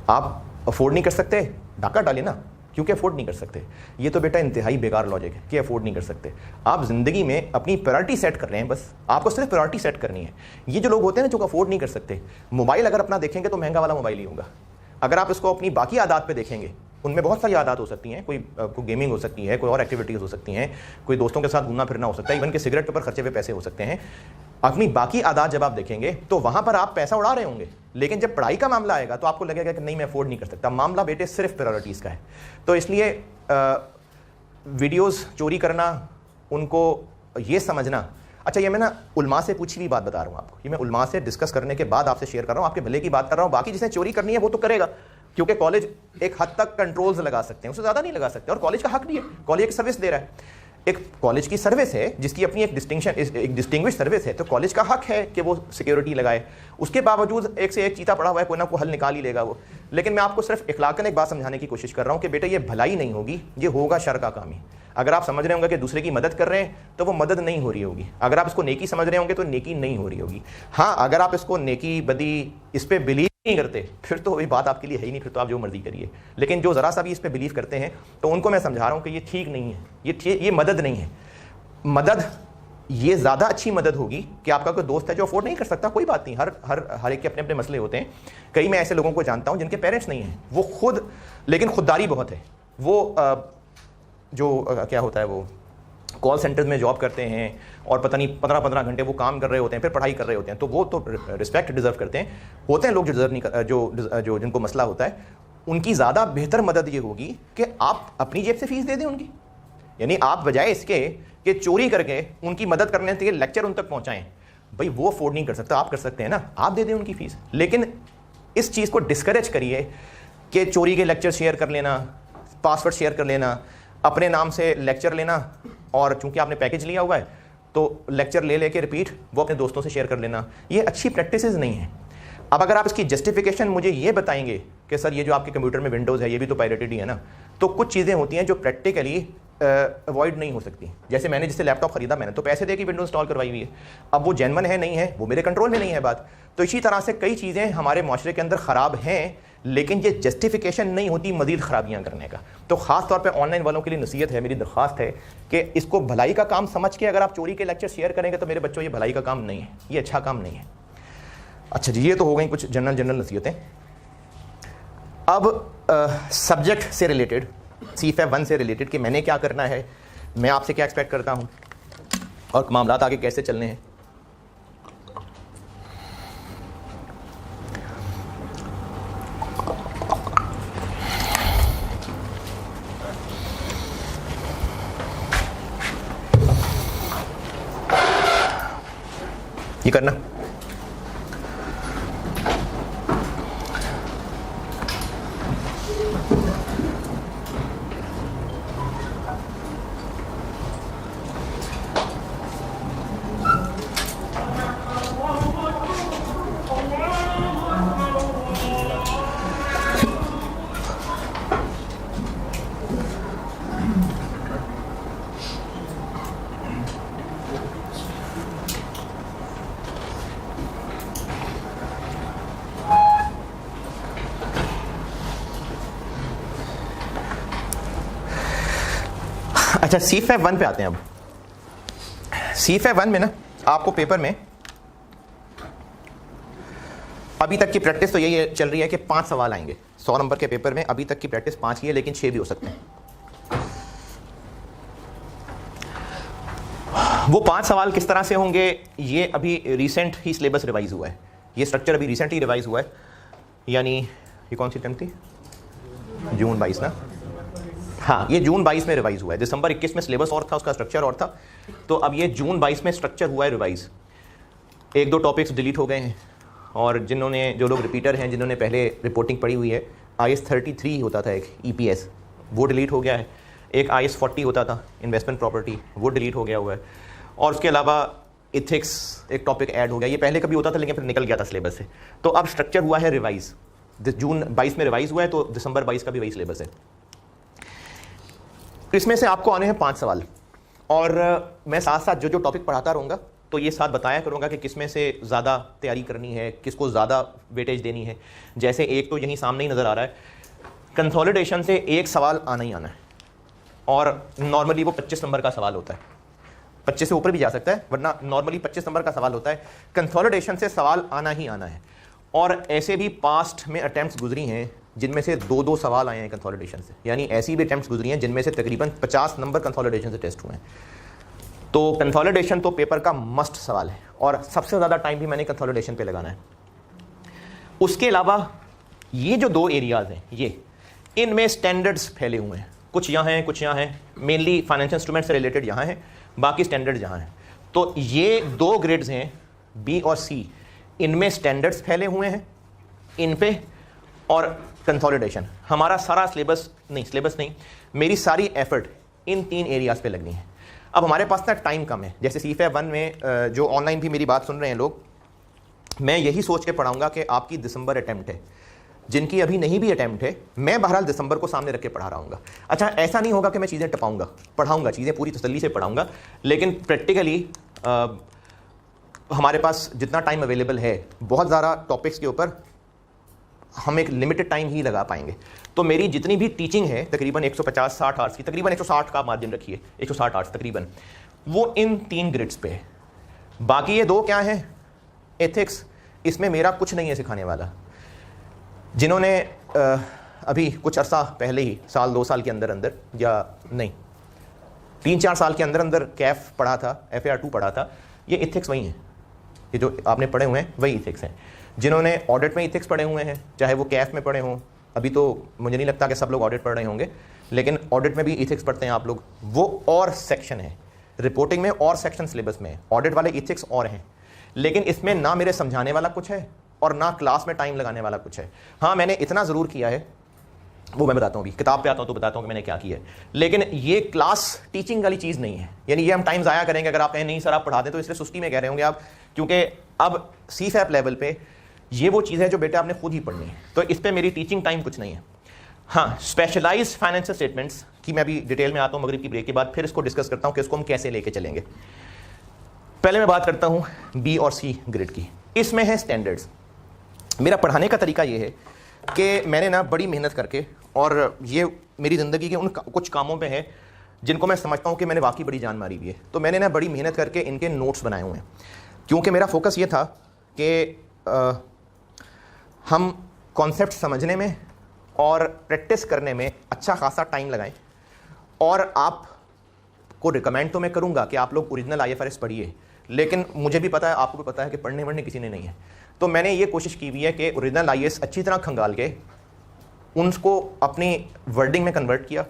आप अफोर्ड नहीं कर सकते, डाका डालिए ना, क्योंकि अफोर्ड नहीं कर सकते। ये तो बेटा इंतहाई बेकार लॉजिक है कि अफोर्ड नहीं कर सकते। आप ज़िंदगी में अपनी प्रायोरिटी सेट कर रहे हैं, बस आपको सिर्फ प्रायोरिटी सेट करनी है। ये जो लोग होते हैं ना जो अफोर्ड नहीं कर सकते, मोबाइल अगर अपना देखेंगे तो महंगा वाला मोबाइल ही होगा, अगर आप इसको अपनी बाकी आदत पे देखेंगे, उनमें बहुत सारी आदत हो सकती हैं, कोई गेमिंग हो सकती है, कोई और एक्टिविटीज़ हो सकती हैं, कोई दोस्तों के साथ घूमना फिरना हो सकता है, इवन कि सिगरेट पर खर्चे हुए पैसे हो सकते हैं। अपनी बाकी आदत जब आप देखेंगे तो वहाँ पर आप पैसा उड़ा रहे होंगे, लेकिन जब पढ़ाई का मामला आएगा तो आपको लगेगा कि नहीं मैं अफोर्ड नहीं कर सकता। मामला बेटे सिर्फ प्रायोरिटीज़ का है। तो इसलिए वीडियोज़ चोरी करना, उनको ये समझना, अच्छा ये मैं ना उलमा से पूछी हुई बात बता रहा हूँ आपको, ये मैं उलमा से डिस्कस करने के बाद आपसे शेयर कर रहा हूँ, आपके भले की बात कर रहा हूँ। बाकी जिसे चोरी करनी है वो तो करेगा, क्योंकि कॉलेज एक हद तक कंट्रोल्स लगा सकते हैं, उससे ज़्यादा नहीं लगा सकते, और कॉलेज का हक नहीं है, कॉलेज एक सर्विस दे रहा है, एक कॉलेज की सर्विस है जिसकी अपनी एक डिस्टिंग्विश सर्विस है, तो कॉलेज का हक है कि वो सिक्योरिटी लगाए। उसके बावजूद एक से एक चीता पड़ा हुआ है, कोई ना कोई हल निकाल ही लेगा वो। लेकिन मैं आपको सिर्फ इखलाकन एक बात समझाने की कोशिश कर रहा हूँ कि बेटा ये भलाई नहीं होगी, ये होगा शर का काम ही। अगर आप समझ रहे होंगे कि दूसरे की मदद कर रहे हैं तो वो मदद नहीं हो रही होगी, अगर आप इसको नेकी समझ रहे होंगे तो नेकी नहीं हो रही होगी। हाँ, अगर आप इसको नेकी बदी इस पर बिलीव नहीं करते फिर तो ये बात आपके लिए है ही नहीं, फिर तो आप जो मर्जी करिए। लेकिन जो ज़रा सा भी इस पर बिलीव करते हैं तो उनको मैं समझा रहा हूँ कि ये ठीक नहीं है, ये मदद नहीं है। मदद ये ज़्यादा अच्छी मदद होगी कि आपका कोई दोस्त है जो अफोर्ड नहीं कर सकता, कोई बात नहीं, हर एक के अपने अपने मसले होते हैं। कई मैं ऐसे लोगों को जानता हूँ जिनके पेरेंट्स नहीं हैं, वो खुद, लेकिन खुददारी बहुत है, वो क्या होता है, वो कॉल सेंटर्स में जॉब करते हैं और पता नहीं 15-15 घंटे वो काम कर रहे होते हैं, फिर पढ़ाई कर रहे होते हैं, तो वो तो रिस्पेक्ट डिज़र्व करते हैं। होते हैं लोग जो डिज़र्व नहीं कर, जो जिनको मसला होता है, उनकी ज़्यादा बेहतर मदद ये होगी कि आप अपनी जेब से फीस दे दें उनकी, यानी आप बजाय इसके कि चोरी करके उनकी मदद करने के लेक्चर उन तक पहुँचाएँ। भाई वो अफोर्ड नहीं कर सकता, आप कर सकते हैं ना, आप दे दें उनकी फ़ीस। लेकिन इस चीज़ को डिस्करेज करिए कि चोरी के लेक्चर शेयर कर लेना, पासवर्ड शेयर कर लेना, अपने नाम से लेक्चर लेना, और चूंकि आपने पैकेज लिया हुआ है तो लेक्चर ले लेके रिपीट वो अपने दोस्तों से शेयर कर लेना, ये अच्छी प्रैक्टिसेस नहीं है। अब अगर आप इसकी जस्टिफिकेशन मुझे ये बताएंगे कि सर ये जो आपके कंप्यूटर में विंडोज़ है ये भी तो पायरेटेड ही है ना, तो कुछ चीज़ें होती हैं जो प्रैक्टिकली अवॉइड नहीं हो सकती। जैसे मैंने जिससे लैपटॉप खरीदा, मैंने तो पैसे दे के विंडोज इंस्टॉल करवाई हुई है, अब वो जेन्युइन है नहीं है वो मेरे कंट्रोल में नहीं है बात। तो इसी तरह से कई चीज़ें हमारे माशरे के अंदर ख़राब हैं, लेकिन ये जस्टिफिकेशन नहीं होती मज़ीद ख़राबियाँ करने का। तो ख़ास तौर पे ऑनलाइन वालों के लिए नसीहत है, मेरी दरख्वास्त है कि इसको भलाई का काम समझ के अगर आप चोरी के लेक्चर शेयर करेंगे तो मेरे बच्चों ये भलाई का काम नहीं है, ये अच्छा काम नहीं है। अच्छा जी, ये तो हो गई कुछ जनरल नसीहतें। अब सब्जेक्ट से रिलेटेड, CFA 1 से रिलेटेड कि मैंने क्या करना है, मैं आपसे क्या एक्सपेक्ट करता हूँ और मामलात आगे कैसे चलने हैं। ये करना अच्छा, CFA 1 पे आते हैं। अब CFA 1 में ना आपको पेपर में अभी तक की प्रैक्टिस तो यही चल रही है कि 5 सवाल आएंगे 100 नंबर के पेपर में। अभी तक की प्रैक्टिस 5 ही है, लेकिन 6 भी हो सकते हैं। वो 5 सवाल किस तरह से होंगे, ये अभी रिसेंट ही सिलेबस रिवाइज हुआ है, ये स्ट्रक्चर अभी रिसेंट ही रिवाइज हुआ है, यानी ये कौन सी टर्म थी, जून 22 ना, हाँ ये जून 22 में रिवाइज हुआ है। दिसंबर 21 में सिलेबस और था, उसका स्ट्रक्चर और था, तो अब ये जून 22 में स्ट्रक्चर हुआ है रिवाइज। 1-2 टॉपिक्स डिलीट हो गए हैं, और जो लोग रिपीटर हैं, जिन्होंने पहले रिपोर्टिंग पढ़ी हुई है, IAS 33 होता था एक EPS, वो डिलीट हो गया है। एक IAS 40 होता था इन्वेस्टमेंट प्रॉपर्टी, वो डिलीट हो गया हुआ है। और उसके अलावा इथिक्स एक टॉपिक ऐड हो गया, ये पहले कभी होता था लेकिन फिर निकल गया था सिलेबस से। तो अब स्ट्रक्चर हुआ है रिवाइज, जून 22 में रिवाइज हुआ है, तो दिसंबर 22 का भी वही सिलेबस है। इसमें से आपको आने हैं 5 सवाल, और मैं साथ साथ जो टॉपिक पढ़ाता रहूँगा तो ये साथ बताया करूँगा कि किस में से ज़्यादा तैयारी करनी है, किसको ज़्यादा वेटेज देनी है। जैसे एक तो यहीं सामने ही नज़र आ रहा है, कंसोलिडेशन से एक सवाल आना ही आना है, और नॉर्मली वो 25 नंबर का सवाल होता है, 25 से ऊपर भी जा सकता है, वरना नॉर्मली 25 नंबर का सवाल होता है। कंसोलिडेशन से सवाल आना ही आना है, और ऐसे भी पास्ट में अटैम्प्ट्स गुजरी हैं जिनमें से 2-2 सवाल आए हैं कंसोलिडेशन से, यानी ऐसी भी अटेम्प्ट्स गुजरी हैं जिनमें से तकरीबन 50 नंबर कंसोलिडेशन से टेस्ट हुए हैं। तो कंसोलिडेशन तो पेपर का मस्ट सवाल है और सबसे ज़्यादा टाइम भी मैंने कंसोलिडेशन पे लगाना है। उसके अलावा ये जो 2 एरियाज़ हैं, ये इनमें स्टैंडर्ड्स फैले हुए हैं, कुछ यहाँ हैं कुछ यहाँ हैं, मेनली फाइनेंशियल इंस्ट्रूमेंट से रिलेटेड यहाँ हैं, बाकी स्टैंडर्ड्स यहाँ हैं। तो ये 2 ग्रेड्स हैं बी और सी, इनमें स्टैंडर्ड्स फैले हुए हैं इन पे, और कंसोलिडेशन हमारा सारा सिलेबस नहीं, मेरी सारी एफर्ट इन 3 एरियाज़ पे लगनी है। अब हमारे पास ना टाइम कम है, जैसे CFA 1 में जो ऑनलाइन भी मेरी बात सुन रहे हैं लोग, मैं यही सोच के पढ़ाऊंगा कि आपकी दिसंबर अटैम्प्ट है, जिनकी अभी नहीं भी अटैम्प्ट है मैं बहरहाल दिसंबर को सामने रख के पढ़ा रहा हूँ। अच्छा, ऐसा नहीं होगा कि मैं चीज़ें टपाऊंगा, पढ़ाऊंगा, चीज़ें पूरी तसल्ली से पढ़ाऊंगा, लेकिन प्रैक्टिकली हमारे पास जितना टाइम अवेलेबल है बहुत ज़्यादा टॉपिक्स के ऊपर हम एक लिमिटेड टाइम ही लगा पाएंगे। तो मेरी जितनी भी टीचिंग है तकरीबन 150-60 आवर्स की, तकरीबन 160 का मार्जिन रखिए, 160 आवर्स तकरीबन, वो इन 3 ग्रिड्स पे है। बाकी ये 2 क्या हैं, एथिक्स, इसमें मेरा कुछ नहीं है सिखाने वाला। जिन्होंने अभी कुछ अरसा पहले ही, 1-2 साल के अंदर अंदर, या नहीं 3-4 साल के अंदर अंदर कैफ पढ़ा था, FAR 2 पढ़ा था, ये इथिक्स वही हैं, ये जो आपने पढ़े हुए हैं वही इथिक्स हैं। जिन्होंने ऑडिट में इथिक्स पढ़े हुए हैं, चाहे वो कैफ में पढ़े हों, अभी तो मुझे नहीं लगता कि सब लोग ऑडिट पढ़ रहे होंगे, लेकिन ऑडिट में भी इथिक्स पढ़ते हैं आप लोग, वो और सेक्शन है, रिपोर्टिंग में और सेक्शन सिलेबस में है, ऑडिट वाले इथिक्स और हैं। लेकिन इसमें ना मेरे समझाने वाला कुछ है और ना क्लास में टाइम लगाने वाला कुछ है। हाँ, मैंने इतना ज़रूर किया है, वो मैं बताता हूँ, अभी किताब पे आता हूँ तो बताता हूँ कि मैंने क्या किया है, लेकिन ये क्लास टीचिंग वाली चीज़ नहीं है। यानी ये हम टाइम ज़ाया करेंगे अगर आप कहें नहीं सर आप पढ़ा दें, तो इसलिए सुस्ती में कह रहे होंगे आप, क्योंकि अब CFAP लेवल पे ये वो चीज़ है जो बेटा आपने खुद ही पढ़नी है, तो इस पर मेरी टीचिंग टाइम कुछ नहीं है। हाँ, स्पेशलाइज्ड फाइनेंशियल स्टेटमेंट्स की मैं अभी डिटेल में आता हूँ मगरिब की ब्रेक के बाद, फिर इसको डिस्कस करता हूँ कि इसको हम कैसे लेके चलेंगे। पहले मैं बात करता हूँ B और C ग्रेड की। इसमें है स्टैंडर्ड्स। मेरा पढ़ाने का तरीका ये है कि मैंने ना बड़ी मेहनत करके, और ये मेरी ज़िंदगी के उन कुछ कामों पे है जिनको मैं समझता हूँ कि मैंने वाकई बड़ी जान मारी हुई है, तो मैंने ना बड़ी मेहनत करके इनके नोट्स बनाए हुए हैं, क्योंकि मेरा फोकस ये था कि हम कॉन्सेप्ट समझने में और प्रैक्टिस करने में अच्छा खासा टाइम लगाएं। और आपको रिकमेंड तो मैं करूँगा कि आप लोग ओरिजिनल IFRS पढ़िए, लेकिन मुझे भी पता है, आपको भी पता है कि पढ़ने वढ़ने किसी ने नहीं है। तो मैंने ये कोशिश की हुई है कि ओरिजिनल IAS अच्छी तरह खंगाल के उनको अपनी वर्डिंग में कन्वर्ट किया।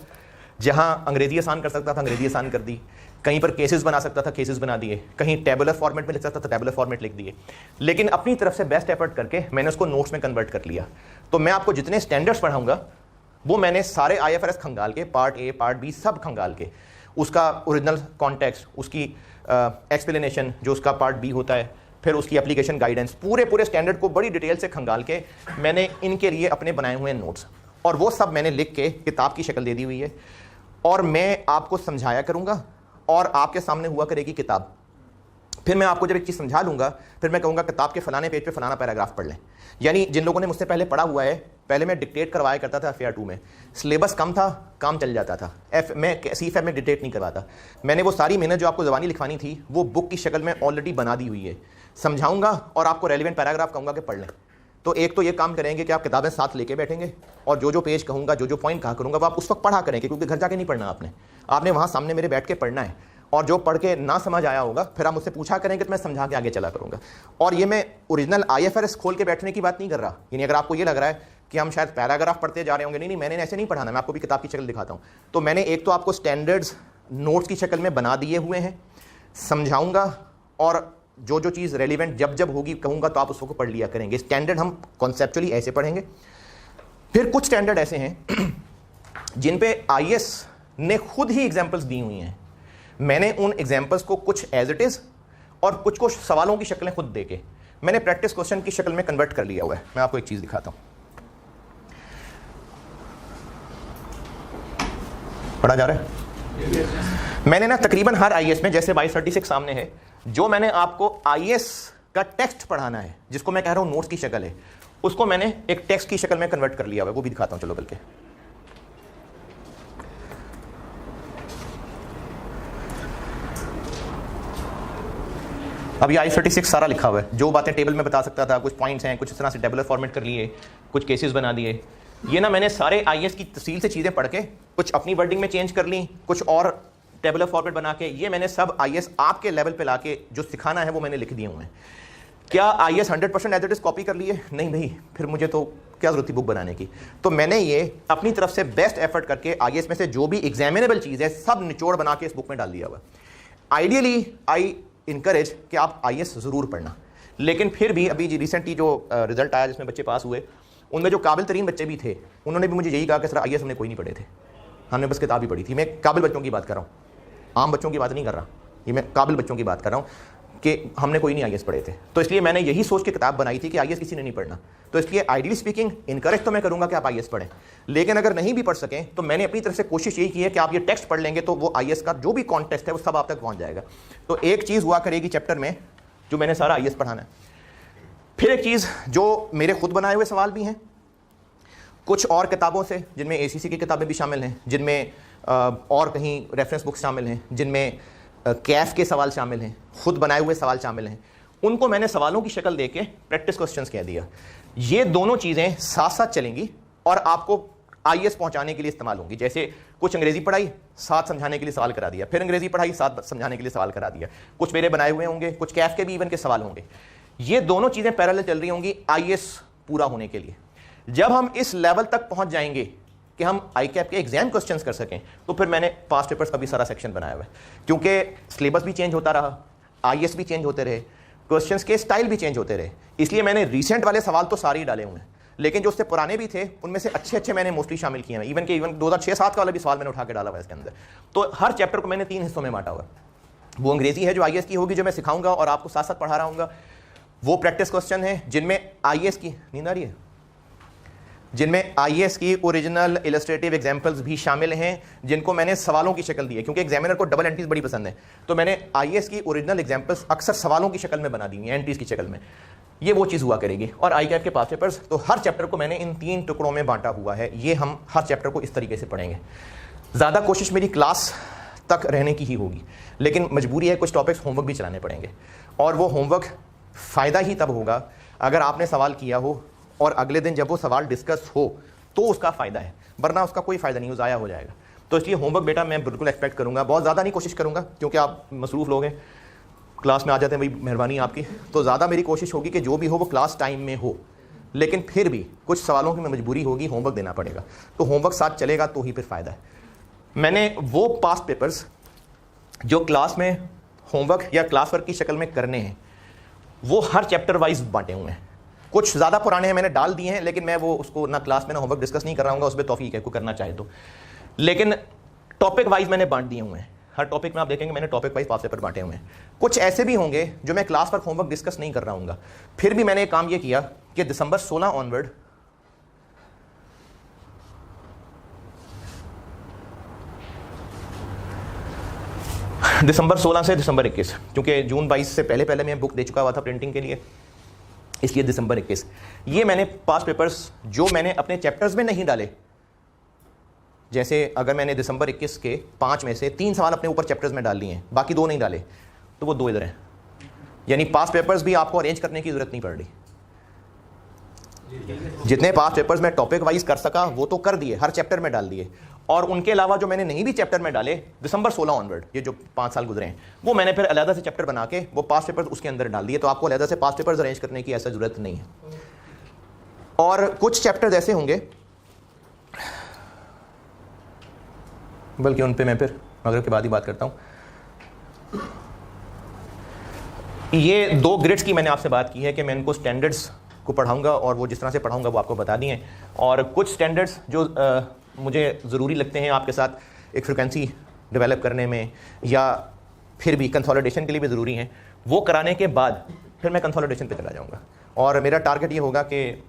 जहाँ अंग्रेज़ी आसान कर सकता था अंग्रेज़ी आसान कर दी, कहीं पर केसेस बना सकता था केसेस बना दिए, कहीं टेबुलर फॉर्मेट में लिख सकता था टेबुलर फॉर्मेट लिख दिए, लेकिन अपनी तरफ से बेस्ट एफर्ट करके मैंने उसको नोट्स में कन्वर्ट कर लिया। तो मैं आपको जितने स्टैंडर्ड्स पढ़ाऊंगा वो मैंने सारे IFRS खंगाल के, पार्ट A पार्ट B सब खंगाल के, उसका ओरिजिनल कॉन्टेक्स्ट, उसकी एक्सप्लेनेशन जो उसका पार्ट B होता है, फिर उसकी एप्लीकेशन गाइडेंस, पूरे स्टैंडर्ड को बड़ी डिटेल से खंगाल के मैंने इनके लिए अपने बनाए हुए नोट्स, और वो सब मैंने लिख के किताब की शक्ल दे दी हुई है, और मैं आपको समझाया करूँगा और आपके सामने हुआ करेगी किताब। फिर मैं आपको जब एक चीज़ समझा लूँगा, फिर मैं कहूँगा किताब के फलाने पेज पे फलाना पैराग्राफ पढ़ लें। यानी जिन लोगों ने मुझसे पहले पढ़ा हुआ है, पहले मैं डिक्टेट करवाया करता था FAR 2 में, सिलेबस कम था, काम चल जाता था। मैं CFAP में डिक्टेट नहीं करवाता। मैंने वो सारी मेहनत जो आपको ज़बानी लिखवानी थी वो बुक की शक्ल में ऑलरेडी बना दी हुई है, समझाऊँगा और आपको रेलिवेंट पैराग्राफ कहूँगा कि पढ़ लें। तो एक तो ये काम करेंगे कि आप किताबें साथ लेके बैठेंगे, और जो जो पेज कहूँगा, जो जो पॉइंट कहा करूँगा, वो आप उस वक्त पढ़ा करेंगे, क्योंकि घर जाके नहीं पढ़ना आपने वहाँ सामने मेरे बैठ के पढ़ना है। और जो पढ़ के ना समझ आया होगा फिर आप मुझसे पूछा करेंगे तो मैं समझा के आगे चला करूँगा। और ये मैं ओरिजिनल IFRS खोल के बैठने की बात नहीं कर रहा। यानी अगर आपको ये लग रहा है कि हम शायद पैराग्राफ पढ़ते जा रहे होंगे, नहीं, मैंने ऐसे नहीं पढ़ाना, मैं आपको भी किताब की शक्ल दिखाता हूँ। तो मैंने एक तो आपको स्टैंडर्ड्स नोट्स की शक्ल में बना दिए हुए हैं, समझाऊँगा, और जो जो चीज़ रेलिवेंट जब जब होगी कहूँगा तो आप उसको पढ़ लिया करेंगे। स्टैंडर्ड हम कॉन्सेप्चुअली ऐसे पढ़ेंगे। फिर कुछ स्टैंडर्ड ऐसे हैं जिन पे IAS ने खुद ही एग्जाम्पल्स दी हुई हैं। मैंने उन एग्जाम्पल्स को कुछ एज इट इज़ और कुछ को सवालों की शक्लें खुद देके मैंने प्रैक्टिस क्वेश्चन की शक्ल में कन्वर्ट कर लिया हुआ है। मैं आपको एक चीज़ दिखाता हूँ, पढ़ा जा रहा है। मैंने ना तकरीबन हर IAS में, जैसे 2236 सामने है, जो मैंने आपको IAS का टेक्स्ट पढ़ाना है, जिसको मैं कह रहा हूँ नोट्स की शक्ल है, उसको मैंने एक टेक्स्ट की शक्ल में कन्वर्ट कर लिया हुआ है। वो भी दिखाता हूँ, चलो बल्कि अभी I36 सारा लिखा हुआ है। जो बातें टेबल में बता सकता था, कुछ पॉइंट्स हैं, कुछ इस तरह से टेबुलर फॉर्मेट कर लिए, कुछ केसेस बना दिए, ये ना मैंने सारे आईएएस की तफसील से चीज़ें पढ़ के कुछ अपनी वर्डिंग में चेंज कर ली, कुछ और टेबलर फॉर्मेट बना के, ये मैंने सब आईएएस आपके लेवल पे लाके जो सिखाना है वो मैंने लिख दिए हुए हैं। क्या IAS 100% as it is copy कर लिए? नहीं भाई, फिर मुझे तो क्या जरूरत थी बुक बनाने की। तो मैंने ये अपनी तरफ से बेस्ट एफर्ट करके आईएएस में से जो भी एग्जामिनेबल चीज़ है सब निचोड़ बना के इस बुक में डाल दिया हुआ। आइडियली आई इनकरेज कि आप आईएएस ज़रूर पढ़ना, लेकिन फिर भी अभी रिसेंटली जो रिजल्ट आया जिसमें बच्चे पास हुए, उनमें जो काबिल तरीन बच्चे भी थे उन्होंने भी मुझे यही कहा कि सर आईएएस हमने कोई नहीं पढ़े थे, हमने बस किताब ही पढ़ी थी। मैं काबिल बच्चों की बात कर रहा हूँ, आम बच्चों की बात नहीं कर रहा, ये मैं काबिल बच्चों की बात कर रहा हूँ कि हमने कोई नहीं आईएएस पढ़े थे। तो इसलिए मैंने यही सोच के किताब बनाई थी कि आईएएस किसी ने नहीं पढ़ना। तो इसलिए आइडियली स्पीकिंग इनकरेज तो मैं करूँगा कि आप आईएएस पढ़ें, लेकिन अगर नहीं भी पढ़ सकें तो मैंने अपनी तरफ से कोशिश यही की है कि आप ये टेक्स्ट पढ़ लेंगे तो वो आईएएस का जो भी कॉन्टेक्स्ट है वो सब आप तक पहुँच जाएगा। तो एक चीज़ हुआ करेगी चैप्टर में जो मैंने सारा आईएएस पढ़ाना है। फिर एक चीज़ जो मेरे खुद बनाए हुए सवाल भी हैं कुछ और किताबों से, जिनमें एसीसी की किताबें भी शामिल हैं, जिनमें और कहीं रेफरेंस बुक्स शामिल हैं, जिनमें कैफ के सवाल शामिल हैं, खुद बनाए हुए सवाल शामिल हैं, उनको मैंने सवालों की शक्ल दे के प्रैक्टिस क्वेश्चंस कह दिया। ये दोनों चीज़ें साथ साथ चलेंगी और आपको आईएएस पहुंचाने के लिए इस्तेमाल होंगी। जैसे कुछ अंग्रेजी पढ़ाई, साथ समझाने के लिए सवाल करा दिया, फिर अंग्रेजी पढ़ाई, साथ समझाने के लिए सवाल करा दिया, कुछ मेरे बनाए हुए होंगे, कुछ कैफ के भी इवन के सवाल होंगे। ये दोनों चीज़ें पैरेलल चल रही होंगी आईएएस पूरा होने के लिए। जब हम इस लेवल तक पहुंच जाएंगे कि हम आईकैप के एग्जाम क्वेश्चंस कर सकें, तो फिर मैंने पास्ट पेपर्स का भी सारा सेक्शन बनाया हुआ है, क्योंकि सिलेबस भी चेंज होता रहा, आईएएस भी चेंज होते रहे, क्वेश्चंस के स्टाइल भी चेंज होते रहे। इसलिए मैंने रिसेंट वाले सवाल तो सारे ही डाले हुए हैं, लेकिन जो उससे पुराने भी थे उनमें से अच्छे मैंने मोस्टली शामिल किए हैं। इवन 2006-07 का वाला भी सवाल मैंने उठा के डाला हुआ है इसके अंदर। तो हर चैप्टर को मैंने 3 हिस्सों में बांटा हुआ है। वो अंग्रेजी है जो आईएएस की होगी, जो मैं सिखाऊंगा और आपको साथ साथ पढ़ा रहा हूँ। वो प्रैक्टिस क्वेश्चन है जिनमें आईएएस की नींद आ रही है, जिनमें आईएएस की ओरिजिनल इलस्ट्रेटिव एग्जांपल्स भी शामिल हैं, जिनको मैंने सवालों की शक्ल दी है, क्योंकि एग्जामिनर को डबल एंट्रीज बड़ी पसंद है। तो मैंने आईएएस की ओरिजिनल एग्जांपल्स अक्सर सवालों की शक्ल में बना दी है, एंट्रीज की शक्ल में। ये वो चीज़ हुआ करेगी। और आईकैप के पास पेपर्स, तो हर चैप्टर को मैंने इन 3 टुकड़ों में बांटा हुआ है। ये हम हर चैप्टर को इस तरीके से पढ़ेंगे। ज़्यादा कोशिश मेरी क्लास तक रहने की ही होगी, लेकिन मजबूरी है, कुछ टॉपिक्स होमवर्क भी चलाने पड़ेंगे। और वो होमवर्क फ़ायदा ही तब होगा अगर आपने सवाल किया हो और अगले दिन जब वो सवाल डिस्कस हो तो उसका फ़ायदा है, वरना उसका कोई फ़ायदा नहीं, वो ज़ाया हो जाएगा। तो इसलिए होमवर्क बेटा मैं बिल्कुल एक्सपेक्ट करूँगा। बहुत ज़्यादा नहीं कोशिश करूँगा, क्योंकि आप मसरूफ़ लोग हैं, क्लास में आ जाते हैं, भाई मेहरबानी आपकी। तो ज़्यादा मेरी कोशिश होगी कि जो भी हो वो क्लास टाइम में हो, लेकिन फिर भी कुछ सवालों की मजबूरी होगी, होमवर्क देना पड़ेगा। तो होमवर्क साथ चलेगा तो ही फिर फ़ायदा है। मैंने वो पास्ट पेपर्स जो क्लास में होमवर्क या क्लास वर्क की शक्ल में करने हैं, वो हर चैप्टर वाइज बांटे हुए हैं। कुछ ज़्यादा पुराने हैं, मैंने डाल दिए हैं, लेकिन मैं वो उसको ना क्लास में ना होमवर्क डिस्कस नहीं कर रहा हूँ, उसमें तौफीक है, कोई करना चाहे तो। लेकिन टॉपिक वाइज मैंने बांट दिए हुए हैं। हर टॉपिक में आप देखेंगे मैंने टॉपिक वाइज पास पेपर बांटे हुए हैं। कुछ ऐसे भी होंगे जो मैं क्लास पर होमवर्क डिस्कस नहीं कर रहा हूँ, फिर भी मैंने एक काम ये किया कि दिसंबर 16 ऑनवर्ड दिसंबर 16 से दिसंबर 21, क्योंकि जून 22 से पहले मैं बुक दे चुका हुआ था प्रिंटिंग के लिए, इसलिए दिसंबर 21 ये मैंने पास्ट पेपर्स जो मैंने अपने चैप्टर्स में नहीं डाले, जैसे अगर मैंने दिसंबर 21 के 5 में से 3 सवाल अपने ऊपर चैप्टर्स में डाल लिए हैं, बाकी 2 नहीं डाले, तो वो 2 इधर हैं। यानी पास्ट पेपर्स भी आपको अरेंज करने की जरूरत नहीं पड़ रही। जितने पास्ट पेपर्स में टॉपिक वाइज कर सका वो तो कर दिए, हर चैप्टर में डाल दिए। और उनके अलावा जो मैंने नहीं भी चैप्टर में डाले, दिसंबर 16 ऑनवर्ड, ये जो 5 साल गुजरे हैं, वो मैंने फिर अलहदा से चैप्टर बना के वो पास्ट पेपर्स उसके अंदर डाल दिए। तो आपको अलहदा से पास्ट पेपर्स अरेंज करने की ऐसा जरूरत नहीं है। और कुछ चैप्टर्स ऐसे होंगे, बल्कि उन पे मैं फिर मगरिब के बाद ही बात करता हूँ। ये 2 ग्रिड्स की मैंने आपसे बात की है कि मैं इनको स्टैंडर्ड्स को पढ़ाऊंगा और वो जिस तरह से पढ़ाऊंगा वो आपको बता दिए। और कुछ स्टैंडर्ड्स जो मुझे ज़रूरी लगते हैं आपके साथ एक फ्रिक्वेंसी डेवलप करने में, या फिर भी कंसोलिडेशन के लिए भी ज़रूरी हैं, वो कराने के बाद फिर मैं कंसोलिडेशन पे चला जाऊंगा। और मेरा टारगेट ये होगा कि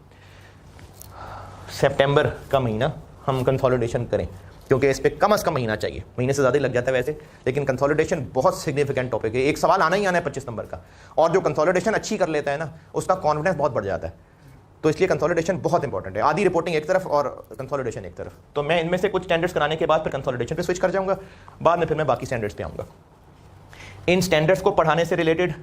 सितंबर का महीना हम कंसोलिडेशन करें, क्योंकि इस पर कम से कम महीना चाहिए, महीने से ज़्यादा ही लग जाता है वैसे, लेकिन कंसोलिडेशन बहुत सिग्निफिकेंट टॉपिक है। एक सवाल आना ही आना है 25 नंबर का, और जो कंसोलिडेशन अच्छी कर लेता है ना, उसका कॉन्फिडेंस बहुत बढ़ जाता है। तो इसलिए कंसोलिडेशन बहुत इंपॉर्टेंट है। आधी रिपोर्टिंग एक तरफ और कंसोलिडेशन एक तरफ। तो मैं इनमें से कुछ स्टैंडर्ड्स कराने के बाद फिर कंसोलिडेशन पे स्विच कर जाऊंगा, बाद में फिर मैं बाकी स्टैंडर्ड्स पे आऊँगा। इन स्टैंडर्ड्स को पढ़ाने से रिलेटेड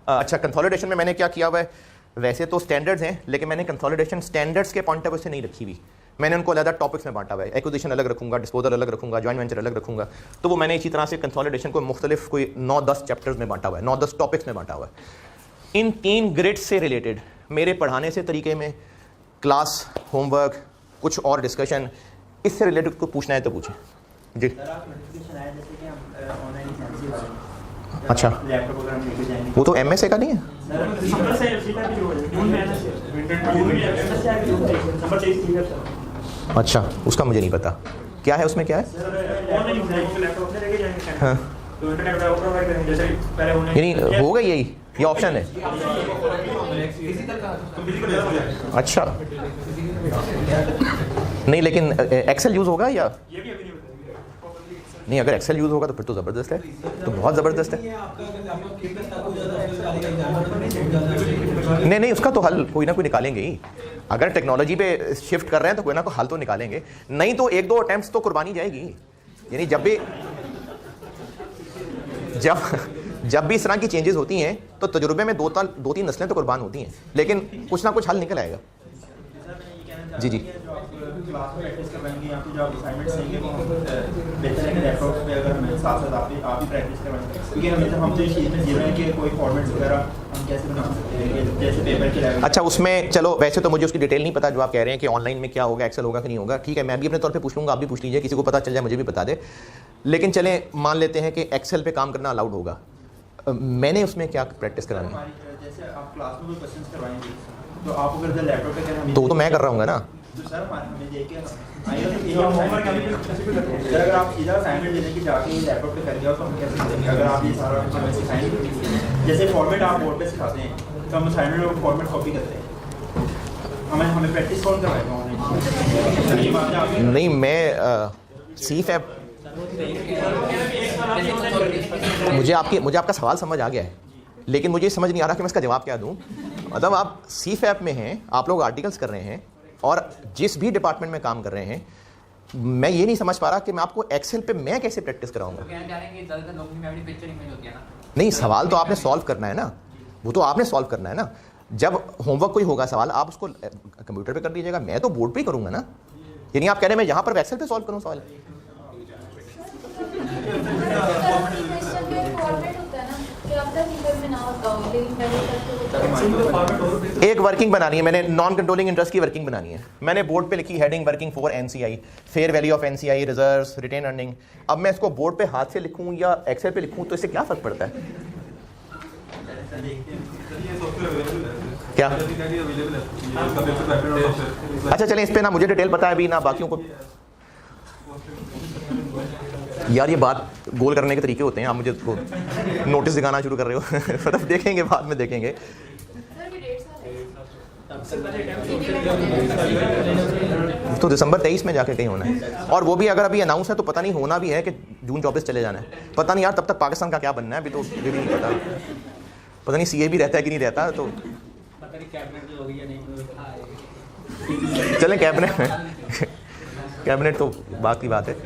अच्छा, कंसोलिडेशन में मैंने क्या किया हुआ है, वैसे तो स्टैंडर्ड्स हैं, लेकिन मैंने कंसोलिडेशन स्टैंडर्ड्स के पॉइंट ऑफ व्यू से नहीं रखी हुई, मैंने उनको अलग टॉपिक्स में बांटा हुआ है, एक्विजिशन अलग रखूंगा, डिस्पोजल अलग रखूंगा, जॉइंट वेंचर अलग रखूंगा। तो वो मैंने इसी तरह से कंसोलिडेशन को मुख्तलिफ कोई 9-10 चैप्टर्स में बांटा हुआ है, 9-10 टॉपिक्स में बांटा हुआ है। इन 3 ग्रिड्स से रिलेटेड मेरे पढ़ाने से तरीके में, क्लास, होमवर्क, कुछ और डिस्कशन, इससे रिलेटेड को पूछना है तो पूछें जी। अच्छा, वो तो MSA का नहीं है। अच्छा, उसका मुझे नहीं पता क्या है, उसमें क्या है। हाँ, यानी होगा यही, ये ऑप्शन है। अच्छा, नहीं लेकिन एक्सेल यूज़ होगा या नहीं? अगर एक्सेल यूज़ होगा तो फिर तो ज़बरदस्त है, तो बहुत ज़बरदस्त है। नहीं, उसका तो हल कोई ना कोई निकालेंगे ही। अगर टेक्नोलॉजी पे शिफ्ट कर रहे हैं तो कोई ना कोई हल तो निकालेंगे, नहीं तो 1-2 अटेम्प्ट्स तो कुर्बानी जाएगी। यानी जब भी इस तरह की चेंजेस होती हैं तो तजुर्बे में 2-3 नस्लें तो कुर्बान होती हैं, लेकिन कुछ ना कुछ हल निकल आएगा। जी जी, क्लास में प्रैक्टिस करवाएंगे या फिर जो आप असाइनमेंट्स देंगे वो बेहतर है कि लैपटॉप पे अगर हमें साथ साथ आप ही प्रैक्टिस करवाएंगे, क्योंकि हम तो इस चीज़ में जी रहे हैं कि कोई फॉर्मेट्स वगैरह हम कैसे बना सकते हैं जैसे पेपर के लेवल। अच्छा, उसमें चलो वैसे तो मुझे उसकी डिटेल नहीं पता जो आप कह रहे हैं कि ऑनलाइन में क्या होगा, एक्सेल होगा कि नहीं होगा। ठीक है, मैं भी अपने तौर पे पूछ लूँगा, आप भी पूछ लीजिए, किसी को पता चल जाए मुझे भी बता दे। लेकिन चलें मान लेते हैं कि एक्सेल पे काम करना अलाउड होगा, मैंने उसमें क्या प्रैक्टिस करानी है? जैसे आप क्लास में कोई क्वेश्चंस करवाएंगे तो आप अगर लैपटॉप पे करें तो वो तो मैं कर रहा हूँ ना। तो सर हमें देके अगर आप सीधा असाइनमेंट देने की जाके लैपटॉप पे कर दिया तो हम कैसे करेंगे? अगर आप ये सारा सिखाएंगे, जैसे फॉर्मेट आप बोर्ड पे सिखाते हैं तो हम असाइनमेंट में फॉर्मेट कॉपी करते हैं, हमें प्रैक्टिस कौन करवाएगा ऑनलाइन? नहीं, मैं CFAP, मुझे आपका सवाल समझ आ गया है, लेकिन मुझे समझ नहीं आ रहा कि मैं इसका जवाब क्या दूं। मतलब आप CFAP में हैं, आप लोग आर्टिकल्स कर रहे हैं और जिस भी डिपार्टमेंट में काम कर रहे हैं, मैं ये नहीं समझ पा रहा कि मैं आपको एक्सेल पे मैं कैसे प्रैक्टिस कराऊंगा। नहीं, सवाल तो आपने सॉल्व करना है ना, वो तो आपने सॉल्व करना है ना। जब होमवर्क कोई होगा सवाल, आप उसको कंप्यूटर पे कर दीजिएगा, मैं तो बोर्ड पे ही करूंगा ना। यानी आप कह रहे हैं मैं यहाँ पर एक्सेल पे सॉल्व करूँ सवाल? एक वर्किंग बनानी है मैंने, नॉन कंट्रोलिंग इंटरेस्ट की वर्किंग बनानी है। मैंने बोर्ड पे लिखी heading working for NCI, fair value of NCI, reserves, retain earning. अब मैं इसको बोर्ड पे हाथ से लिखूं या एक्सेल पे लिखूं तो इससे क्या फर्क पड़ता है? क्या? अच्छा चलें, इस पे ना मुझे डिटेल पता है अभी ना बाकियों को। यार ये बात गोल करने के तरीके होते हैं, आप मुझे नोटिस दिखाना शुरू कर रहे हो। मतलब देखेंगे, बाद में देखेंगे। तो दिसंबर 23 में जाके कहीं होना है, और वो भी अगर अभी अनाउंस है तो पता नहीं होना भी है कि जून 24 चले जाना है। पता नहीं यार तब तक पाकिस्तान का क्या बनना है, अभी तो ये भी नहीं पता नहीं CA भी रहता है कि नहीं रहता। तो चलें कैबिनेट तो बात की बात है।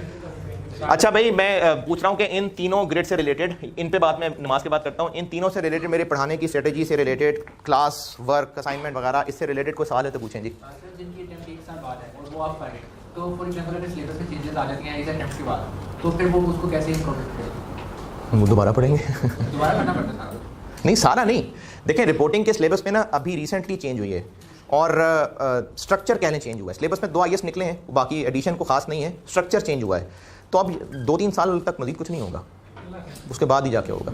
अच्छा भाई, मैं पूछ रहा हूँ कि इन तीनों ग्रेड से रिलेटेड, इन पे बात मैं नमाज के बाद करता हूँ, इन तीनों से रिलेटेड, मेरे पढ़ाने की स्ट्रेटेजी से रिलेटेड, क्लास वर्क असाइनमेंट वगैरह, इससे रिलेटेड कोई सवाल है तो पूछें जी। जिनकी अटेम्प्ट 1 साल बाद है और वो आप करें तो फॉर एग्जांपल अगर सिलेबस में चेंजेस आ जाते हैं इस अटेम्प्ट के बाद, तो फिर वो उसको कैसे इंप्रूव करेंगे? वो दोबारा पढ़ेंगे। दोबारा करना पड़ता है? नहीं, सारा नहीं। देखें, रिपोर्टिंग के सिलेबस में ना अभी रिसेंटली चेंज हुई है, और स्ट्रक्चर कहने चेंज हुआ है। सिलेबस में 2 IAS निकले हैं, बाकी एडिशन को खास नहीं है, स्ट्रक्चर चेंज हुआ है। तो अब 2-3 साल तक मजीद कुछ नहीं होगा, उसके बाद ही जाके होगा।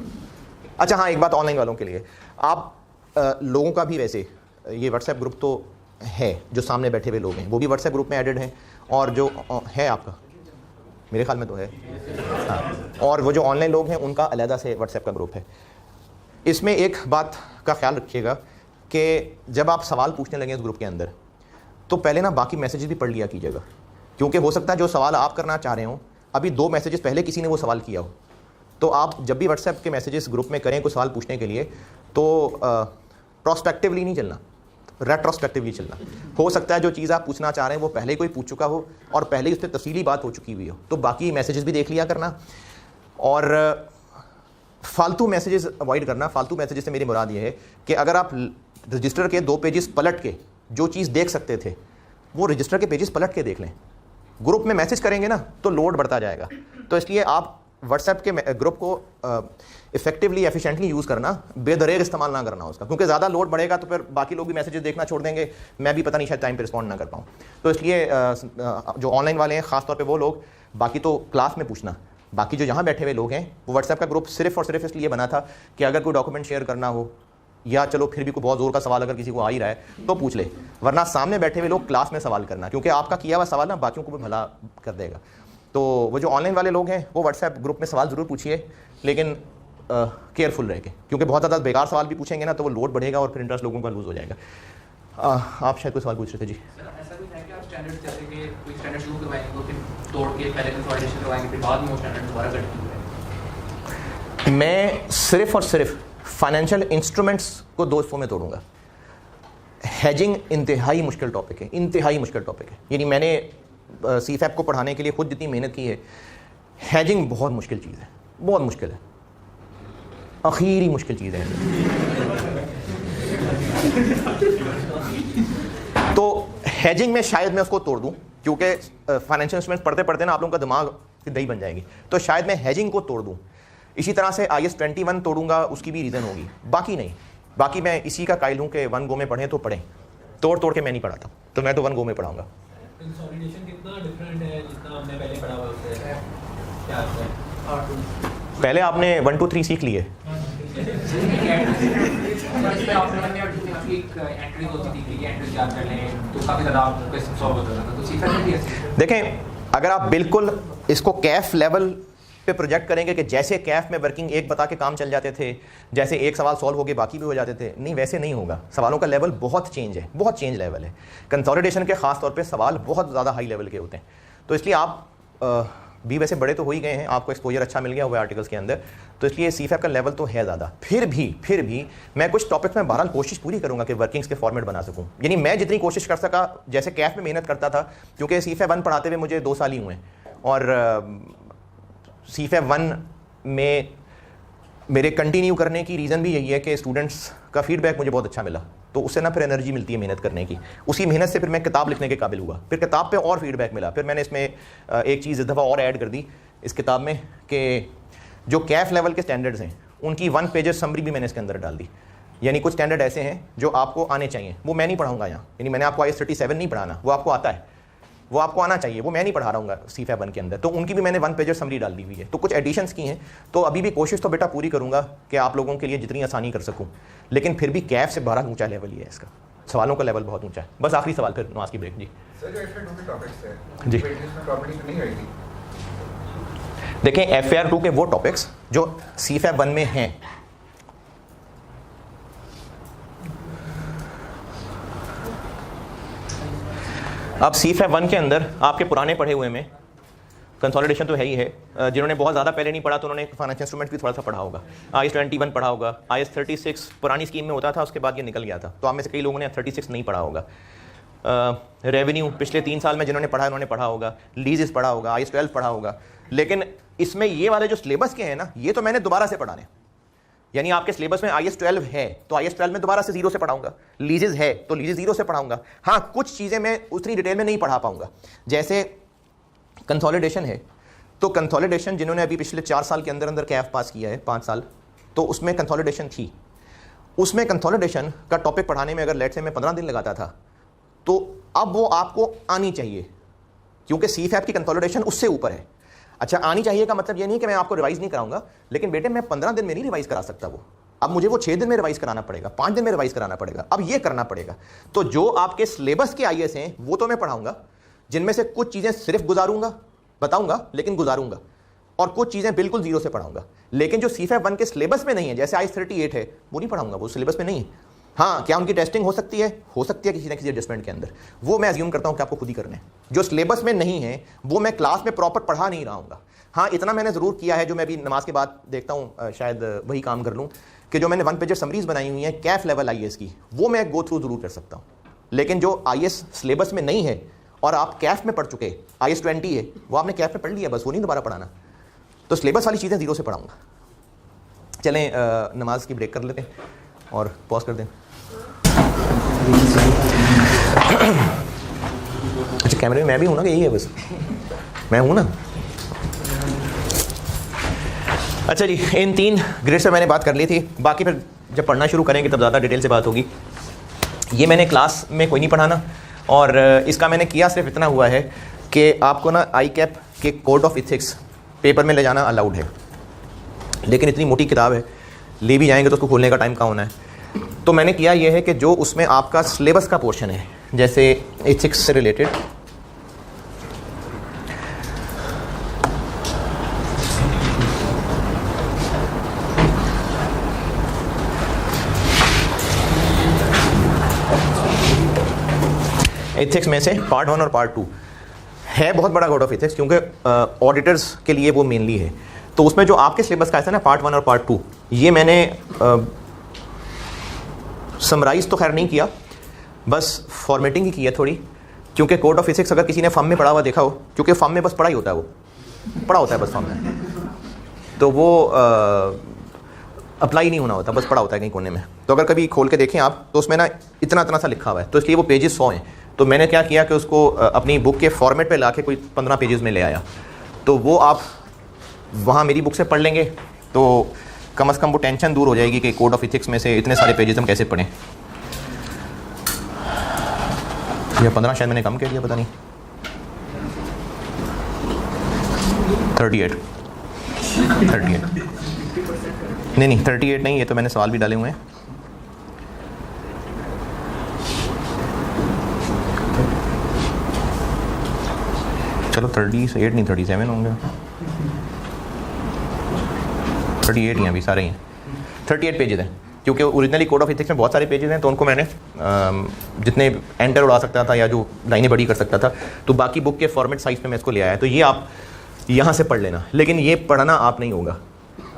अच्छा हाँ, एक बात ऑनलाइन वालों के लिए, आप लोगों का भी वैसे ये व्हाट्सएप ग्रुप तो है, जो सामने बैठे हुए लोग हैं वो भी व्हाट्सएप ग्रुप में एडेड हैं, और जो है आपका, मेरे ख्याल में तो है हाँ, और वो जो ऑनलाइन लोग हैं उनका अलहदा से व्हाट्सएप का ग्रुप है। इसमें एक बात का ख्याल रखिएगा कि जब आप सवाल पूछने लगे इस ग्रुप के अंदर, तो पहले ना बाकी मैसेजेस भी पढ़ लिया कीजिएगा, क्योंकि हो सकता है जो सवाल आप करना चाह रहे हो अभी 2 मैसेजेस पहले किसी ने वो सवाल किया हो। तो आप जब भी व्हाट्सएप के मैसेजेस ग्रुप में करें कोई सवाल पूछने के लिए, तो प्रोस्पेक्टिवली नहीं चलना, रेट्रोस्पेक्टिवली चलना। हो सकता है जो चीज़ आप पूछना चाह रहे हैं वो पहले कोई पूछ चुका हो और पहले ही उस पर तफसीली बात हो चुकी हुई हो, तो बाकी मैसेजेस भी देख लिया करना। और फालतू मैसेजेस अवॉइड करना। फालतू मैसेजेस से मेरी मुराद ये है कि अगर आप रजिस्टर के 2 पेजेस पलट के जो चीज़ देख सकते थे वो रजिस्टर के पेजेस पलट के देख लें। ग्रुप में मैसेज करेंगे ना तो लोड बढ़ता जाएगा। तो इसलिए आप व्हाट्सएप के ग्रुप को इफेक्टिवली एफिशिएंटली यूज़ करना, बेदरेग इस्तेमाल ना करना उसका, क्योंकि ज़्यादा लोड बढ़ेगा तो फिर बाकी लोग भी मैसेजेस देखना छोड़ देंगे, मैं भी पता नहीं शायद टाइम पे रिस्पॉन्ड ना कर पाऊँ। तो इसलिए जो ऑनलाइन वाले हैं ख़ासतौर पे वो लोग, बाकी तो क्लास में पूछना, बाकी जो यहाँ बैठे हुए लोग हैं वो व्हाट्सएप का ग्रुप सिर्फ और सिर्फ इसलिए बना था कि अगर कोई डॉक्यूमेंट शेयर करना हो या चलो फिर भी कोई बहुत ज़ोर का सवाल अगर किसी को आ ही रहा है तो पूछ ले, वरना सामने बैठे हुए लोग क्लास में सवाल करना, क्योंकि आपका किया हुआ सवाल ना बाकियों को भी भला कर देगा। तो वो जो ऑनलाइन वाले लोग हैं वो व्हाट्सएप ग्रुप में सवाल ज़रूर पूछिए, लेकिन केयरफुल रह के, क्योंकि बहुत ज़्यादा बेकार सवाल भी पूछेंगे ना तो वो लोड बढ़ेगा और फिर इंटरेस्ट लोगों का लूज़ हो जाएगा। आप शायद कोई सवाल पूछ रहे थे जी। ऐसा भी है कि आप स्टैंडर्ड जैसे कि कोई स्टैंडर्ड शुरू करवाएंगे तो फिर तोड़ के पहले कंसोलिडेशन करवाएंगे फिर बाद में वो स्टैंडर्ड दोबारा कंटिन्यू। मैं सिर्फ और सिर्फ फाइनेंशियल इंस्ट्रूमेंट्स को 2 हिस्सों में तोड़ूंगा। हेजिंग इंतहाई मुश्किल टॉपिक है, इंतहाई मुश्किल टॉपिक है। यानी मैंने सीफैप को पढ़ाने के लिए खुद जितनी मेहनत की है, हेजिंग बहुत मुश्किल चीज़ है, बहुत मुश्किल है, आखिरी मुश्किल चीज़ है। तो हेजिंग में शायद मैं उसको तोड़ दूं, क्योंकि फाइनेंशियल इंस्ट्रूमेंट्स पढ़ते पढ़ते ना आप लोगों का दिमाग की दही बन जाएगी, तो शायद मैं हेजिंग को तोड़ दूं। इसी तरह से IAS 21 तोड़ूंगा, उसकी भी रीज़न होगी, बाकी नहीं। बाकी मैं इसी का कायल हूँ कि 1 गो में पढ़ें तो पढ़ें, तोड़ तोड़ के मैं नहीं पढ़ाता, तो मैं तो 1 गो में पढ़ाऊंगा। कंसोलिडेशन कितना डिफरेंट है जितना हमने पहले पढ़ा हुआ उससे? क्या है? पहले आपने 1 2 3 सीख लिए। देखें, अगर आप बिल्कुल इसको कैफ लेवल पे प्रोजेक्ट करेंगे कि जैसे कैफ में वर्किंग 1 बता के काम चल जाते थे, जैसे एक सवाल सॉल्व हो गए बाकी भी हो जाते थे, नहीं वैसे नहीं होगा। सवालों का लेवल बहुत चेंज है, बहुत चेंज लेवल है। कंसोलिडेशन के खास तौर पे सवाल बहुत ज़्यादा हाई लेवल के होते हैं। तो इसलिए आप भी वैसे बड़े तो हो ही गए हैं, आपको एक्सपोजर अच्छा मिल गया हुआ आर्टिकल्स के अंदर, तो इसलिए सीफैप का लेवल तो है ज़्यादा। फिर भी मैं कुछ टॉपिक्स में बहरहाल कोशिश पूरी करूंगा कि वर्किंग्स के फॉर्मेट बना सकूं। यानी मैं जितनी कोशिश कर सका, जैसे कैफ में मेहनत करता था, क्योंकि सीफैप 1 पढ़ाते हुए मुझे 2 साल ही हुए, और सीफैप 1 में मेरे कंटिन्यू करने की रीज़न भी यही है कि स्टूडेंट्स का फीडबैक मुझे बहुत अच्छा मिला, तो उससे ना फिर एनर्जी मिलती है मेहनत करने की। उसी मेहनत से फिर मैं किताब लिखने के काबिल हुआ, फिर किताब पे और फीडबैक मिला, फिर मैंने इसमें एक चीज़ इस दफ़ा और ऐड कर दी इस किताब में कि जो कैफ लेवल के स्टैंडर्ड्स हैं उनकी 1 पेजेस समरी भी मैंने इसके अंदर डाल दी। यानी कुछ स्टैंडर्ड ऐसे हैं जो आपको आने चाहिए, वो मैं नहीं पढ़ाऊँगा यहाँ। यानी मैंने आपको IAS 37 नहीं पढ़ाना, वो आपको आता है, वो आपको आना चाहिए, वो मैं नहीं पढ़ा रहा हूँ सीफैप 1 के अंदर, तो उनकी भी मैंने 1 पेज समरी डाल दी हुई है। तो कुछ एडिशंस की हैं, तो अभी भी कोशिश तो बेटा पूरी करूँगा कि आप लोगों के लिए जितनी आसानी कर सकूँ, लेकिन फिर भी कैफ से 12 ऊँचा लेवल ही है इसका, सवालों का लेवल बहुत ऊँचा है। बस आखिरी सवाल फिर नमाज की ब्रेक। जी सर, जो FAR 2 के टॉपिक्स हैं, जी। इसमें प्रॉपर्टी तो नहीं आएगी? देखें, FAR 2 के वो टॉपिक्स जो सीफैप 1 में हैं, अब सीफैप 1 के अंदर आपके पुराने पढ़े हुए में कंसोलिडेशन तो है ही है। जिन्होंने बहुत ज़्यादा पहले नहीं पढ़ा तो उन्होंने फाइनेंशियल इंस्ट्रूमेंट भी थोड़ा सा पढ़ा होगा। IAS 21 पढ़ा होगा, IAS 36 पुरानी स्कीम में होता था, उसके बाद ये निकल गया था, तो आप में से कई लोगों ने 36 नहीं पढ़ा होगा। रेवेन्यू पिछले 3 साल में जिन्होंने पढ़ा उन्होंने पढ़ा होगा, लीजेस पढ़ा होगा, IAS 12 पढ़ा होगा। लेकिन इसमें ये वाले जो सिलेबस के हैं ना, ये तो मैंने दोबारा से पढ़ाने, यानी आपके सिलेबस में IAS 12 है तो IAS 12 में दोबारा से 0 से पढ़ाऊंगा, लीजेस है तो लीजेस 0 से पढ़ाऊंगा। हाँ, कुछ चीज़ें मैं उतनी डिटेल में नहीं पढ़ा पाऊंगा, जैसे कंसोलिडेशन है, तो कंसोलिडेशन जिन्होंने अभी पिछले 4 साल के अंदर अंदर कैफ पास किया है, 5 साल, तो उसमें कंसोलिडेशन थी। उसमें कंसोलिडेशन का टॉपिक पढ़ाने में अगर लेट से मैं 15 दिन लगाता था, तो अब वो आपको आनी चाहिए, क्योंकि सीफैप की कंसोलिडेशन उससे ऊपर है। अच्छा, आनी चाहिए का मतलब ये नहीं कि मैं आपको रिवाइज नहीं कराऊंगा, लेकिन बेटे मैं 15 दिन में नहीं रिवाइज करा सकता वो, अब मुझे वो 6 दिन में रिवाइज कराना पड़ेगा, 5 दिन में रिवाइज कराना पड़ेगा, अब ये करना पड़ेगा। तो जो आपके सिलेबस के IAS हैं वो तो मैं पढ़ाऊंगा, जिनमें से कुछ चीज़ें सिर्फ गुजारूंगा, बताऊंगा लेकिन गुजारूंगा, और कुछ चीज़ें बिल्कुल 0 से पढ़ाऊंगा। लेकिन जो सीफैप 1 के सिलेबस में नहीं है, जैसे IAS 38 है, वो नहीं पढ़ाऊंगा, वो सिलेबस में नहीं है। हाँ, क्या उनकी टेस्टिंग हो सकती है किसी न किसी एडजस्टमेंट के अंदर, वो मैं अज्यूम करता हूँ कि आपको खुद ही करने हैं। जो सिलेबस में नहीं है वो मैं क्लास में प्रॉपर पढ़ा नहीं रहा हूँ। हाँ, इतना मैंने ज़रूर किया है, जो मैं अभी नमाज के बाद देखता हूँ शायद वही काम कर लूँ, कि जो मैंने 1 पेज समरीज बनाई हुई हैं कैफ लेवल IAS की, वो मैं गो थ्रू ज़रूर कर सकता हूँ। लेकिन जो IAS सिलेबस में नहीं है और आप कैफ में पढ़ चुके, IAS 20 है, वो आपने कैफ में पढ़ लिया, बस वो नहीं दोबारा पढ़ाना, तो सिलेबस वाली चीज़ें 0 से पढ़ाऊँगा। चलें नमाज की ब्रेक कर लेते हैं और पॉज कर दें। अच्छा कैमरे में मैं भी हूँ ना कि यही है बस, मैं हूँ ना। अच्छा जी, इन 3 ग्रेड से मैंने बात कर ली थी, बाकी फिर जब पढ़ना शुरू करेंगे तब ज़्यादा डिटेल से बात होगी। ये मैंने क्लास में कोई नहीं पढ़ाना, और इसका मैंने किया सिर्फ इतना हुआ है कि आपको ना ICAP के कोड ऑफ इथिक्स पेपर में ले जाना अलाउड है, लेकिन इतनी मोटी किताब है, ले भी जाएंगे तो उसको खोलने का टाइम कहाँ होना है। तो मैंने किया ये है कि जो उसमें आपका सिलेबस का पोर्शन है, जैसे इथिक्स से रिलेटेड, इथिक्स में से पार्ट 1 और पार्ट 2 है, बहुत बड़ा कोड ऑफ इथिक्स, क्योंकि ऑडिटर्स के लिए वो मेनली है। तो उसमें जो आपके सिलेबस का है ना पार्ट 1 और पार्ट 2, ये मैंने समराइज़ तो खैर नहीं किया, बस फॉर्मेटिंग ही की है थोड़ी, क्योंकि कोड ऑफ इथिक्स अगर किसी ने फॉर्म में पढ़ा हुआ देखा हो, क्योंकि फॉर्म में बस पढ़ा ही होता है, वो पढ़ा होता है बस फॉर्म में, तो वो अप्लाई नहीं होना होता, बस पढ़ा होता है कहीं कोने में। तो अगर कभी खोल के देखें आप तो उसमें ना इतना इतना सा लिखा हुआ है, तो इसलिए वो पेजेस 100 हैं। तो मैंने क्या किया कि उसको अपनी बुक के फॉर्मेट पे लाके कोई 15 पेजेस में ले आया, तो वो आप वहाँ मेरी बुक से पढ़ लेंगे तो कम से कम वो टेंशन दूर हो जाएगी कि कोड ऑफ इथिक्स में से इतने सारे पेजेस हम कैसे पढ़ें। या 15 शायद मैंने कम कह दिया, पता नहीं, 38 नहीं 38 नहीं, ये तो मैंने सवाल भी डाले हुए हैं। चलो 38 नहीं 37 होंगे, 38 ही हैं अभी, सारे ही हैं। 38 पेजेस हैं, क्योंकि ओरिजिनली कोड ऑफ इथिक्स में बहुत सारे पेजेस हैं, तो उनको मैंने जितने एंटर उड़ा सकता था या जो लाइनें बड़ी कर सकता था, तो बाकी बुक के फॉर्मेट साइज में मैं इसको ले आया। तो ये आप यहाँ से पढ़ लेना, लेकिन ये पढ़ना आप नहीं होगा।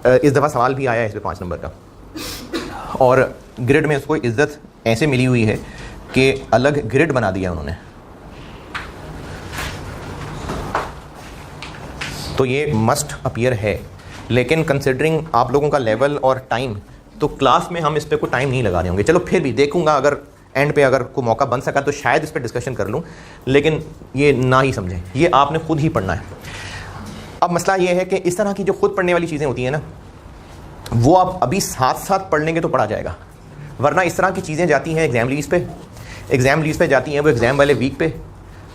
इस दफ़ा सवाल भी आया है इस पर 5 नंबर का, और ग्रिड में इसको इज्जत ऐसे मिली हुई है कि अलग ग्रिड बना दिया उन्होंने। तो ये मस्ट अपीयर है, लेकिन कंसिडरिंग आप लोगों का लेवल और टाइम, तो क्लास में हम इस पे कोई टाइम नहीं लगा रहे होंगे। चलो फिर भी देखूंगा, अगर एंड पे अगर कोई मौका बन सका तो शायद इस पे डिस्कशन कर लूँ, लेकिन ये ना ही समझें, ये आपने खुद ही पढ़ना है। अब मसला ये है कि इस तरह की जो खुद पढ़ने वाली चीज़ें होती हैं ना, वो आप अभी साथ साथ पढ़ लेंगे तो पढ़ा जाएगा, वरना इस तरह की चीज़ें जाती हैं एग्ज़ाम लीव्स पे, एग्ज़ाम लीव्स पे जाती हैं वो एग्ज़ाम वाले वीक पे,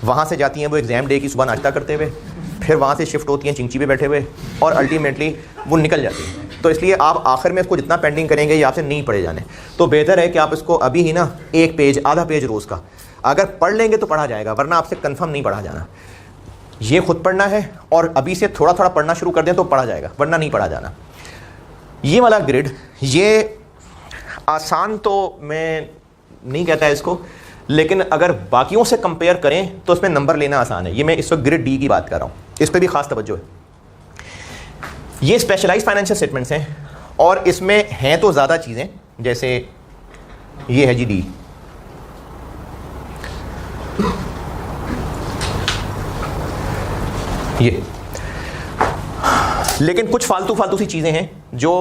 वहाँ से जाती हैं वो एग्ज़ाम डे की सुबह नाश्ता करते हुए, फिर वहाँ से शिफ्ट होती हैं चिंची पे बैठे हुए, और अल्टीमेटली वो निकल जाती हैं। तो इसलिए आप आखिर में इसको जितना पेंडिंग करेंगे ये आपसे नहीं पढ़े जाने, तो बेहतर है कि आप इसको अभी ही ना 1 पेज आधा पेज रोज़ का अगर पढ़ लेंगे तो पढ़ा जाएगा, वरना आपसे कंफर्म नहीं पढ़ा जाना। ये खुद पढ़ना है और अभी से थोड़ा थोड़ा पढ़ना शुरू कर दें तो पढ़ा जाएगा, वरना नहीं पढ़ा जाना। ये वाला ग्रिड, ये आसान तो मैं नहीं कहता है इसको, लेकिन अगर बाकियों से कंपेयर करें तो इसमें नंबर लेना आसान है। ये मैं इस वक्त ग्रिड डी की बात कर रहा हूँ, इस पर भी खास तवज्जो है। ये स्पेशलाइज्ड फाइनेंशियल स्टेटमेंट्स हैं, और इसमें हैं तो ज़्यादा चीज़ें, जैसे ये है जी डी, ये, लेकिन कुछ फालतू सी चीज़ें हैं जो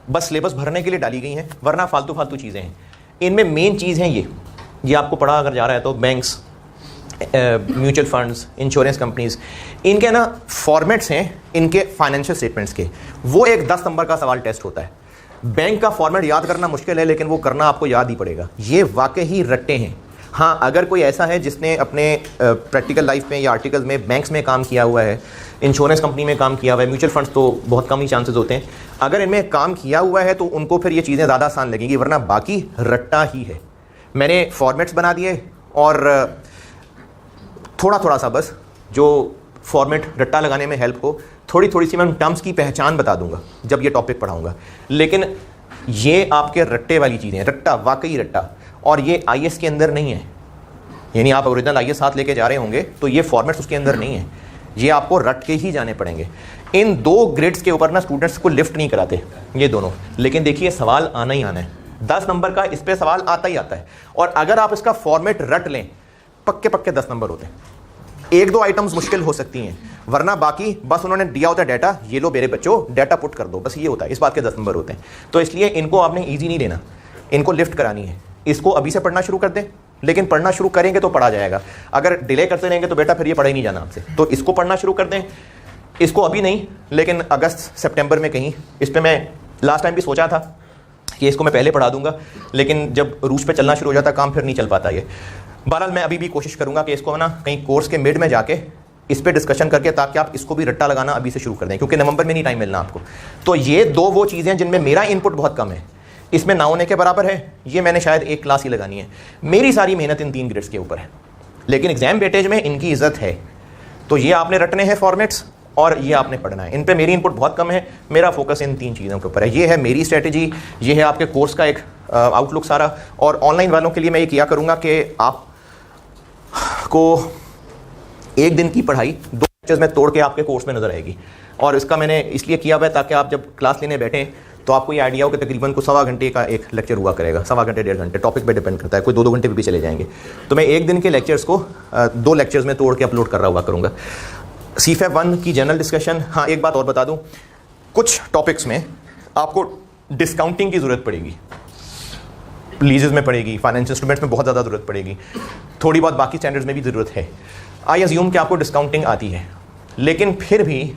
बस सिलेबस भरने के लिए डाली गई हैं, वरना फालतू चीज़ें हैं। इनमें मेन चीज़ है ये आपको पढ़ा अगर जा रहा है तो banks, mutual funds, insurance companies, इनके ना फॉर्मेट्स हैं इनके फाइनेंशियल स्टेटमेंट्स के, वो एक 10 नंबर का सवाल टेस्ट होता है। बैंक का फॉर्मेट याद करना मुश्किल है, लेकिन वो करना आपको याद ही पड़ेगा। ये वाकई ही रट्टे हैं। हाँ, अगर कोई ऐसा है जिसने अपने प्रैक्टिकल लाइफ में या आर्टिकल्स में बैंक्स में काम किया हुआ है, इंश्योरेंस कंपनी में काम किया हुआ है, म्यूचुअल फंड्स तो बहुत कम ही चांसेस होते हैं, अगर इनमें काम किया हुआ है तो उनको फिर ये चीज़ें ज़्यादा आसान लगेंगी, वरना बाकी रट्टा ही है। मैंने फॉर्मेट्स बना दिए और थोड़ा सा बस जो फॉर्मेट रट्टा लगाने में हेल्प हो, थोड़ी सी मैं टर्म्स की पहचान बता दूंगा जब ये टॉपिक पढ़ाऊंगा। लेकिन ये आपके रट्टे वाली चीज़ें, रट्टा वाकई रट्टा, और ये आईएएस के अंदर नहीं है। यानी आप ओरिजिनल आईएएस साथ लेके जा रहे होंगे तो ये फॉर्मेट्स उसके अंदर नहीं है, ये आपको रट के ही जाने पड़ेंगे। इन 2 ग्रेड्स के ऊपर ना स्टूडेंट्स को लिफ्ट नहीं कराते ये दोनों, लेकिन देखिए सवाल आना ही आना है। 10 नंबर का इस पे सवाल आता ही आता है, और अगर आप इसका फॉर्मेट रट लें पक्के 10 नंबर होते हैं। 1-2 आइटम्स मुश्किल हो सकती हैं, वरना बाकी बस उन्होंने दिया होता है डाटा, ये लो मेरे बच्चों डाटा पुट कर दो, बस ये होता है। इस बात के 10 नंबर होते हैं। तो इसलिए इनको आपने ईजी नहीं लेना, इनको लिफ्ट करानी है। इसको अभी से पढ़ना शुरू कर दें, लेकिन पढ़ना शुरू करेंगे तो पढ़ा जाएगा। अगर डिले करते रहेंगे तो बेटा फिर ये पढ़ा ही नहीं जाना आपसे। तो इसको पढ़ना शुरू कर दें, इसको अभी नहीं लेकिन अगस्त सितंबर में कहीं। इस पर मैं लास्ट टाइम भी सोचा था कि इसको मैं पहले पढ़ा दूंगा, लेकिन जब रूस पे चलना शुरू हो जाता काम फिर नहीं चल पाता ये। बहरहाल मैं अभी भी कोशिश करूंगा कि इसको ना कहीं कोर्स के मिड में जाके इस पे डिस्कशन करके, ताकि आप इसको भी रट्टा लगाना अभी से शुरू कर दें, क्योंकि नवंबर में नहीं टाइम मिलना आपको। तो ये दो वो चीज़ें जिनमें मेरा इनपुट बहुत कम है, इसमें ना होने के बराबर है। ये मैंने शायद एक क्लास ही लगानी है, मेरी सारी मेहनत इन 3 ग्रेड्स के ऊपर है, लेकिन एग्जाम वेटेज में इनकी इज्जत है। तो ये आपने रटने हैं फॉर्मेट्स और ये आपने पढ़ना है। इन पे मेरी इनपुट बहुत कम है, मेरा फोकस इन 3 चीज़ों के ऊपर है। ये है मेरी स्ट्रेटजी, ये है आपके कोर्स का एक आउटलुक सारा। और ऑनलाइन वालों के लिए मैं ये किया करूँगा कि आपको एक दिन की पढ़ाई 2 लेक्चर्स में तोड़ के आपके कोर्स में नजर आएगी। और इसका मैंने इसलिए किया हुआ है ताकि आप जब क्लास लेने बैठें तो आपको ये आइडिया हो कि तकरीबन को 1.25 घंटे का एक लेक्चर हुआ करेगा, 1.25 घंटे 1.5 घंटे, टॉपिक पे डिपेंड करता है, कोई 2-2 घंटे भी चले जाएंगे। तो मैं एक दिन के लेक्चर्स को 2 लेक्चर्स में तोड़ के अपलोड कर रहा हुआ करूँगा। CFAP 1 की जनरल डिस्कशन। हाँ, एक बात और बता दूँ, कुछ टॉपिक्स में आपको डिस्काउंटिंग की ज़रूरत पड़ेगी, लीजेस में पड़ेगी, फाइनेंशियल इंस्ट्रूमेंट्स में बहुत ज़्यादा ज़रूरत पड़ेगी, थोड़ी बहुत बाकी स्टैंडर्ड्स में भी ज़रूरत है। आई अज्यूम कि आपको डिस्काउंटिंग आती है, लेकिन फिर भी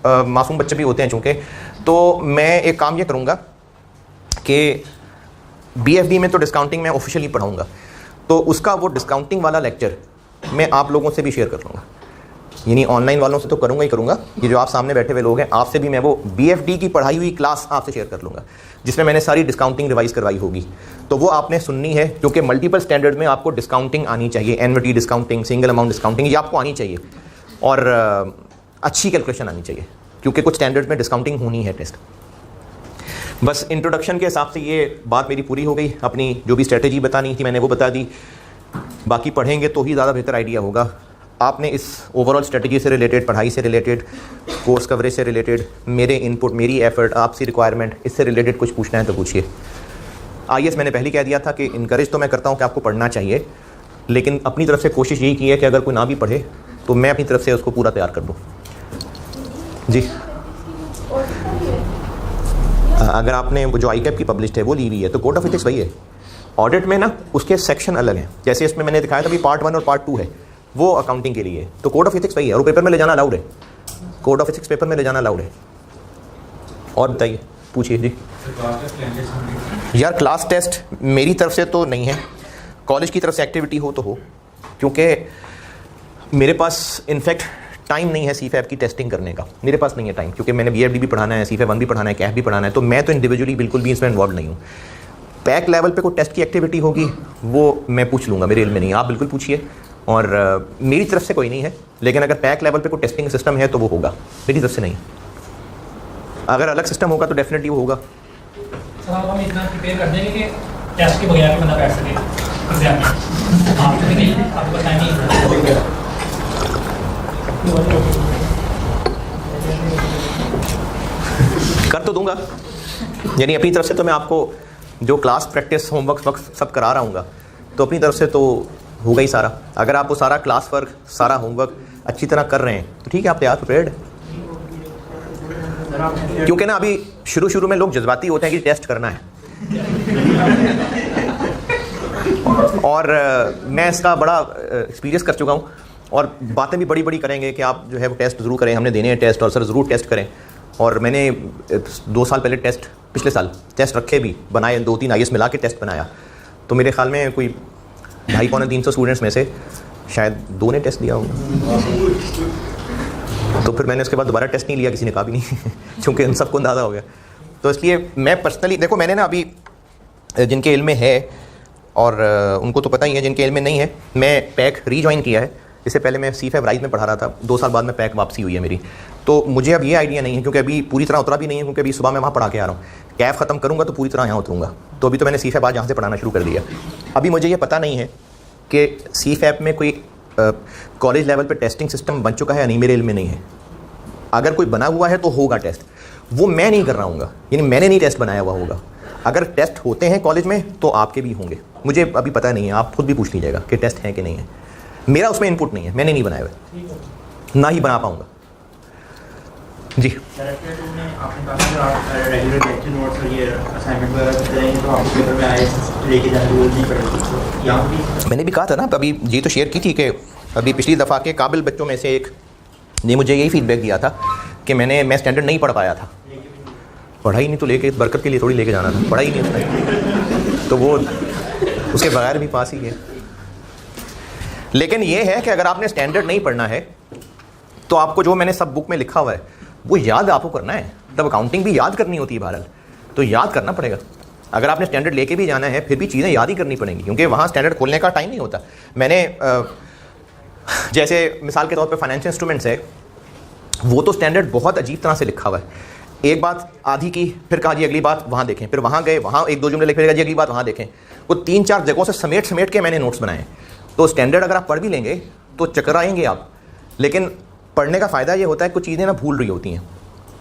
मासूम बच्चे भी होते हैं चूँकि, तो मैं एक काम ये करूँगा कि BFD में तो डिस्काउंटिंग मैं ऑफिशियली पढ़ाऊँगा, तो उसका वो डिस्काउंटिंग वाला लेक्चर मैं आप लोगों से भी शेयर कर लूँगा। यानी ऑनलाइन वालों से तो करूँगा ही करूँगा, ये जो आप सामने बैठे हुए लोग हैं आपसे भी मैं वो BFD की पढ़ाई हुई क्लास आपसे शेयर कर लूँगा, जिसमें मैंने सारी डिस्काउंटिंग रिवाइज करवाई होगी। तो वो आपने सुननी है, क्योंकि मल्टीपल स्टैंडर्ड में आपको डिस्काउंटिंग आनी चाहिए, annuity discounting, single amount discounting, ये आपको आनी चाहिए। और अच्छी कैलकुलेशन आनी चाहिए, क्योंकि कुछ स्टैंडर्ड्स में डिस्काउंटिंग होनी है टेस्ट। बस इंट्रोडक्शन के हिसाब से ये बात मेरी पूरी हो गई। अपनी जो भी स्ट्रेटेजी बतानी थी मैंने वो बता दी, बाकी पढ़ेंगे तो ही ज़्यादा बेहतर आइडिया होगा। आपने इस ओवरऑल स्ट्रेटजी से रिलेटेड, पढ़ाई से रिलेटेड, कोर्स कवरेज से रिलेटेड, मेरे इनपुट, मेरी एफर्ट, आपसी रिक्वायरमेंट, इससे रिलेटेड कुछ पूछना है तो पूछिए। IAS मैंने पहले कह दिया था कि इनकरेज तो मैं करता हूँ कि आपको पढ़ना चाहिए, लेकिन अपनी तरफ से कोशिश यही की है कि अगर कोई ना भी पढ़े तो मैं अपनी तरफ से उसको पूरा तैयार कर दूँ। जी, अगर आपने वो जो ICAP की पब्लिश है वो ली हुई है तो कोड ऑफ एथिक्स वही है। ऑडिट में ना उसके सेक्शन अलग हैं, जैसे इसमें मैंने दिखाया था भी पार्ट 1 और पार्ट 2 है, वो अकाउंटिंग के लिए, तो कोड ऑफ एथिक्स वही है और पेपर में ले जाना अलाउड है। कोड ऑफ एथिक्स पेपर में ले जाना अलाउड है। और बताइए, पूछिए जी। यार क्लास टेस्ट मेरी तरफ से तो नहीं है, कॉलेज की तरफ से एक्टिविटी हो तो हो, क्योंकि मेरे पास इनफैक्ट टाइम नहीं है CFAP की टेस्टिंग करने का, मेरे पास नहीं है टाइम, क्योंकि मैंने BFD भी पढ़ाना है, CFAP 1 भी पढ़ाना है, CAF भी पढ़ाना है, तो मैं तो इंडिविजुअली बिल्कुल भी इसमें इन्वॉल्व नहीं हूँ। पैक लेवल पे कोई टेस्ट की एक्टिविटी होगी वो मैं पूछ लूँगा, मेरे इल्म में नहीं, आप बिल्कुल पूछिए। और मेरी तरफ से कोई नहीं है, लेकिन अगर पैक लेवल पे कोई टेस्टिंग सिस्टम है तो वो होगा, मेरी तरफ से नहीं। अगर अलग सिस्टम होगा तो डेफिनेटली वो होगा। सर हम इतना प्रिपेयर कर देंगे कि टेस्ट के बगैर भी बंदा बैठ सके एग्जाम में, आप तो नहीं, आपको पता नहीं। कर तो दूंगा, यानी अपनी तरफ से तो मैं आपको जो क्लास प्रैक्टिस होमवर्क सब करा रहा हूँगा, तो अपनी तरफ से तो होगा ही सारा। अगर आप वो सारा क्लास वर्क, सारा होमवर्क अच्छी तरह कर रहे हैं तो ठीक है, आप तैयार प्रिपेयर्ड। क्योंकि ना अभी शुरू में लोग जज्बाती होते हैं कि टेस्ट करना है और मैं इसका बड़ा एक्सपीरियंस कर चुका हूँ, और बातें भी बड़ी बड़ी करेंगे कि आप जो है वो टेस्ट ज़रूर करें, हमने देने हैं टेस्ट और सर ज़रूर टेस्ट करें। और मैंने 2 साल पहले पिछले साल टेस्ट रखे भी, बनाए, 2-3 IAS मिला के टेस्ट बनाया, तो मेरे ख्याल में कोई 250-300 स्टूडेंट्स में से शायद 2 ने टेस्ट दिया होगा। तो फिर मैंने उसके बाद दोबारा टेस्ट नहीं लिया, किसी ने कहा भी नहीं क्योंकि उन सबको अंदाज़ा हो गया। तो इसलिए मैं पर्सनली, देखो मैंने ना अभी जिनके इल्म में है और उनको तो पता ही है, जिनके इल्म में नहीं है, मैं पैक रीजॉइन किया है। इससे पहले मैं CFAP राइज में पढ़ा रहा था, 2 साल बाद में पैक वापसी हुई है मेरी। तो मुझे अब ये आइडिया नहीं है, क्योंकि अभी पूरी तरह उतरा भी नहीं है, क्योंकि अभी सुबह मैं वहाँ पढ़ा के आ रहा हूँ। कैफ ख़त्म करूँगा तो पूरी तरह यहाँ उतरूँगा। तो अभी तो मैंने CFAP आज यहाँ से पढ़ाना शुरू कर दिया। अभी मुझे ये पता नहीं है कि CFAP में कोई कॉलेज लेवल पे टेस्टिंग सिस्टम बन चुका है या नहीं, मेरे इल्म में नहीं है। अगर कोई बना हुआ है तो होगा टेस्ट, वो मैं नहीं कर रहा हूँगा, यानी मैंने नहीं टेस्ट बनाया हुआ होगा। अगर टेस्ट होते हैं कॉलेज में तो आपके भी होंगे, मुझे अभी पता नहीं है, आप खुद भी पूछ लीजिएगा कि टेस्ट है कि नहीं है। मेरा उसमें इनपुट नहीं है, मैंने नहीं बनाया हुआ, ना ही बना पाऊँगा। जी डायरेक्टर टू में आपने कहा कि आप रेगुलर लेक्चर नोट्स और ये असाइनमेंट वगैरह करेंगे तो आपको पेपर में आए लेके जाने की जरूरत नहीं पड़ेगी। तो यहाँ भी मैंने भी कहा था ना, अभी ये तो शेयर की थी कि अभी पिछली दफ़ा के काबिल बच्चों में से एक ने मुझे यही फीडबैक दिया था कि मैं स्टैंडर्ड नहीं पढ़ पाया था। पढ़ा ही नहीं तो लेके बरकत के लिए थोड़ी लेके जाना था, पढ़ा ही नहीं उसने, तो वो उसके बगैर भी पास ही है। लेकिन ये है कि अगर आपने स्टैंडर्ड नहीं पढ़ना है तो आपको जो मैंने सब बुक में लिखा हुआ है वो याद आपको करना है। तब अकाउंटिंग भी याद करनी होती है बहरहाल, तो याद करना पड़ेगा। अगर आपने स्टैंडर्ड लेके भी जाना है फिर भी चीज़ें याद ही करनी पड़ेंगी, क्योंकि वहाँ स्टैंडर्ड खोलने का टाइम नहीं होता। मैंने जैसे मिसाल के तौर पे फाइनेंशियल इंस्ट्रूमेंट्स है, वो तो स्टैंडर्ड बहुत अजीब तरह से लिखा हुआ है। एक बात आधी की, फिर कहा जी अगली बात वहाँ देखें, फिर वहाँ गए, वहाँ एक दो जुमले लिख फिर जी अगली बात वहाँ देखें। वो 3-4 जगहों से समेट के मैंने नोट्स बनाए। तो स्टैंडर्ड अगर आप पढ़ भी लेंगे तो चक्कर आएंगे आप, लेकिन पढ़ने का फ़ायदा ये होता है कुछ चीज़ें ना भूल रही होती हैं।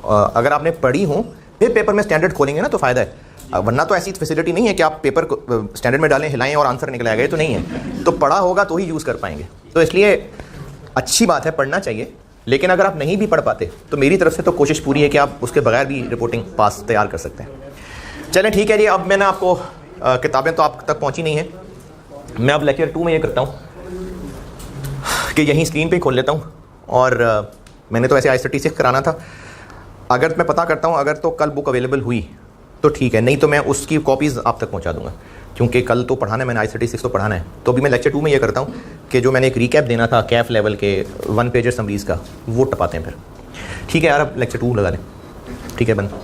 अगर आपने पढ़ी हों फिर पेपर में स्टैंडर्ड खोलेंगे ना तो फ़ायदा है, वरना तो ऐसी फैसिलिटी नहीं है कि आप पेपर को स्टैंडर्ड में डालें, हिलाएं और आंसर निकल आएगा, ये तो नहीं है। तो पढ़ा होगा तो ही यूज़ कर पाएंगे। तो इसलिए अच्छी बात है, पढ़ना चाहिए। लेकिन अगर आप नहीं भी पढ़ पाते तो मेरी तरफ से तो कोशिश पूरी है कि आप उसके बगैर भी रिपोर्टिंग पास तैयार कर सकते हैं। चलें ठीक है जी, अब मैंने आपको किताबें तो आप तक पहुंची नहीं हैं, मैं अब लेक्चर 2 में ये करता हूँ कि यहीं स्क्रीन पे ही खोल लेता हूँ। और मैंने तो ऐसे I36 कराना था, अगर मैं पता करता हूँ अगर तो कल बुक अवेलेबल हुई तो ठीक है, नहीं तो मैं उसकी कॉपीज़ आप तक पहुँचा दूँगा, क्योंकि कल तो पढ़ाना है, मैंने I36 तो पढ़ाना है। तो अभी मैं लेक्चर 2 में ये करता हूँ कि जो मैंने एक रिकैप देना था कैफ लेवल के 1 पेजर समरीज़ का, वो टपाते हैं फिर। ठीक है यार, अब लेक्चर 2 लगा लें। ठीक है बंद।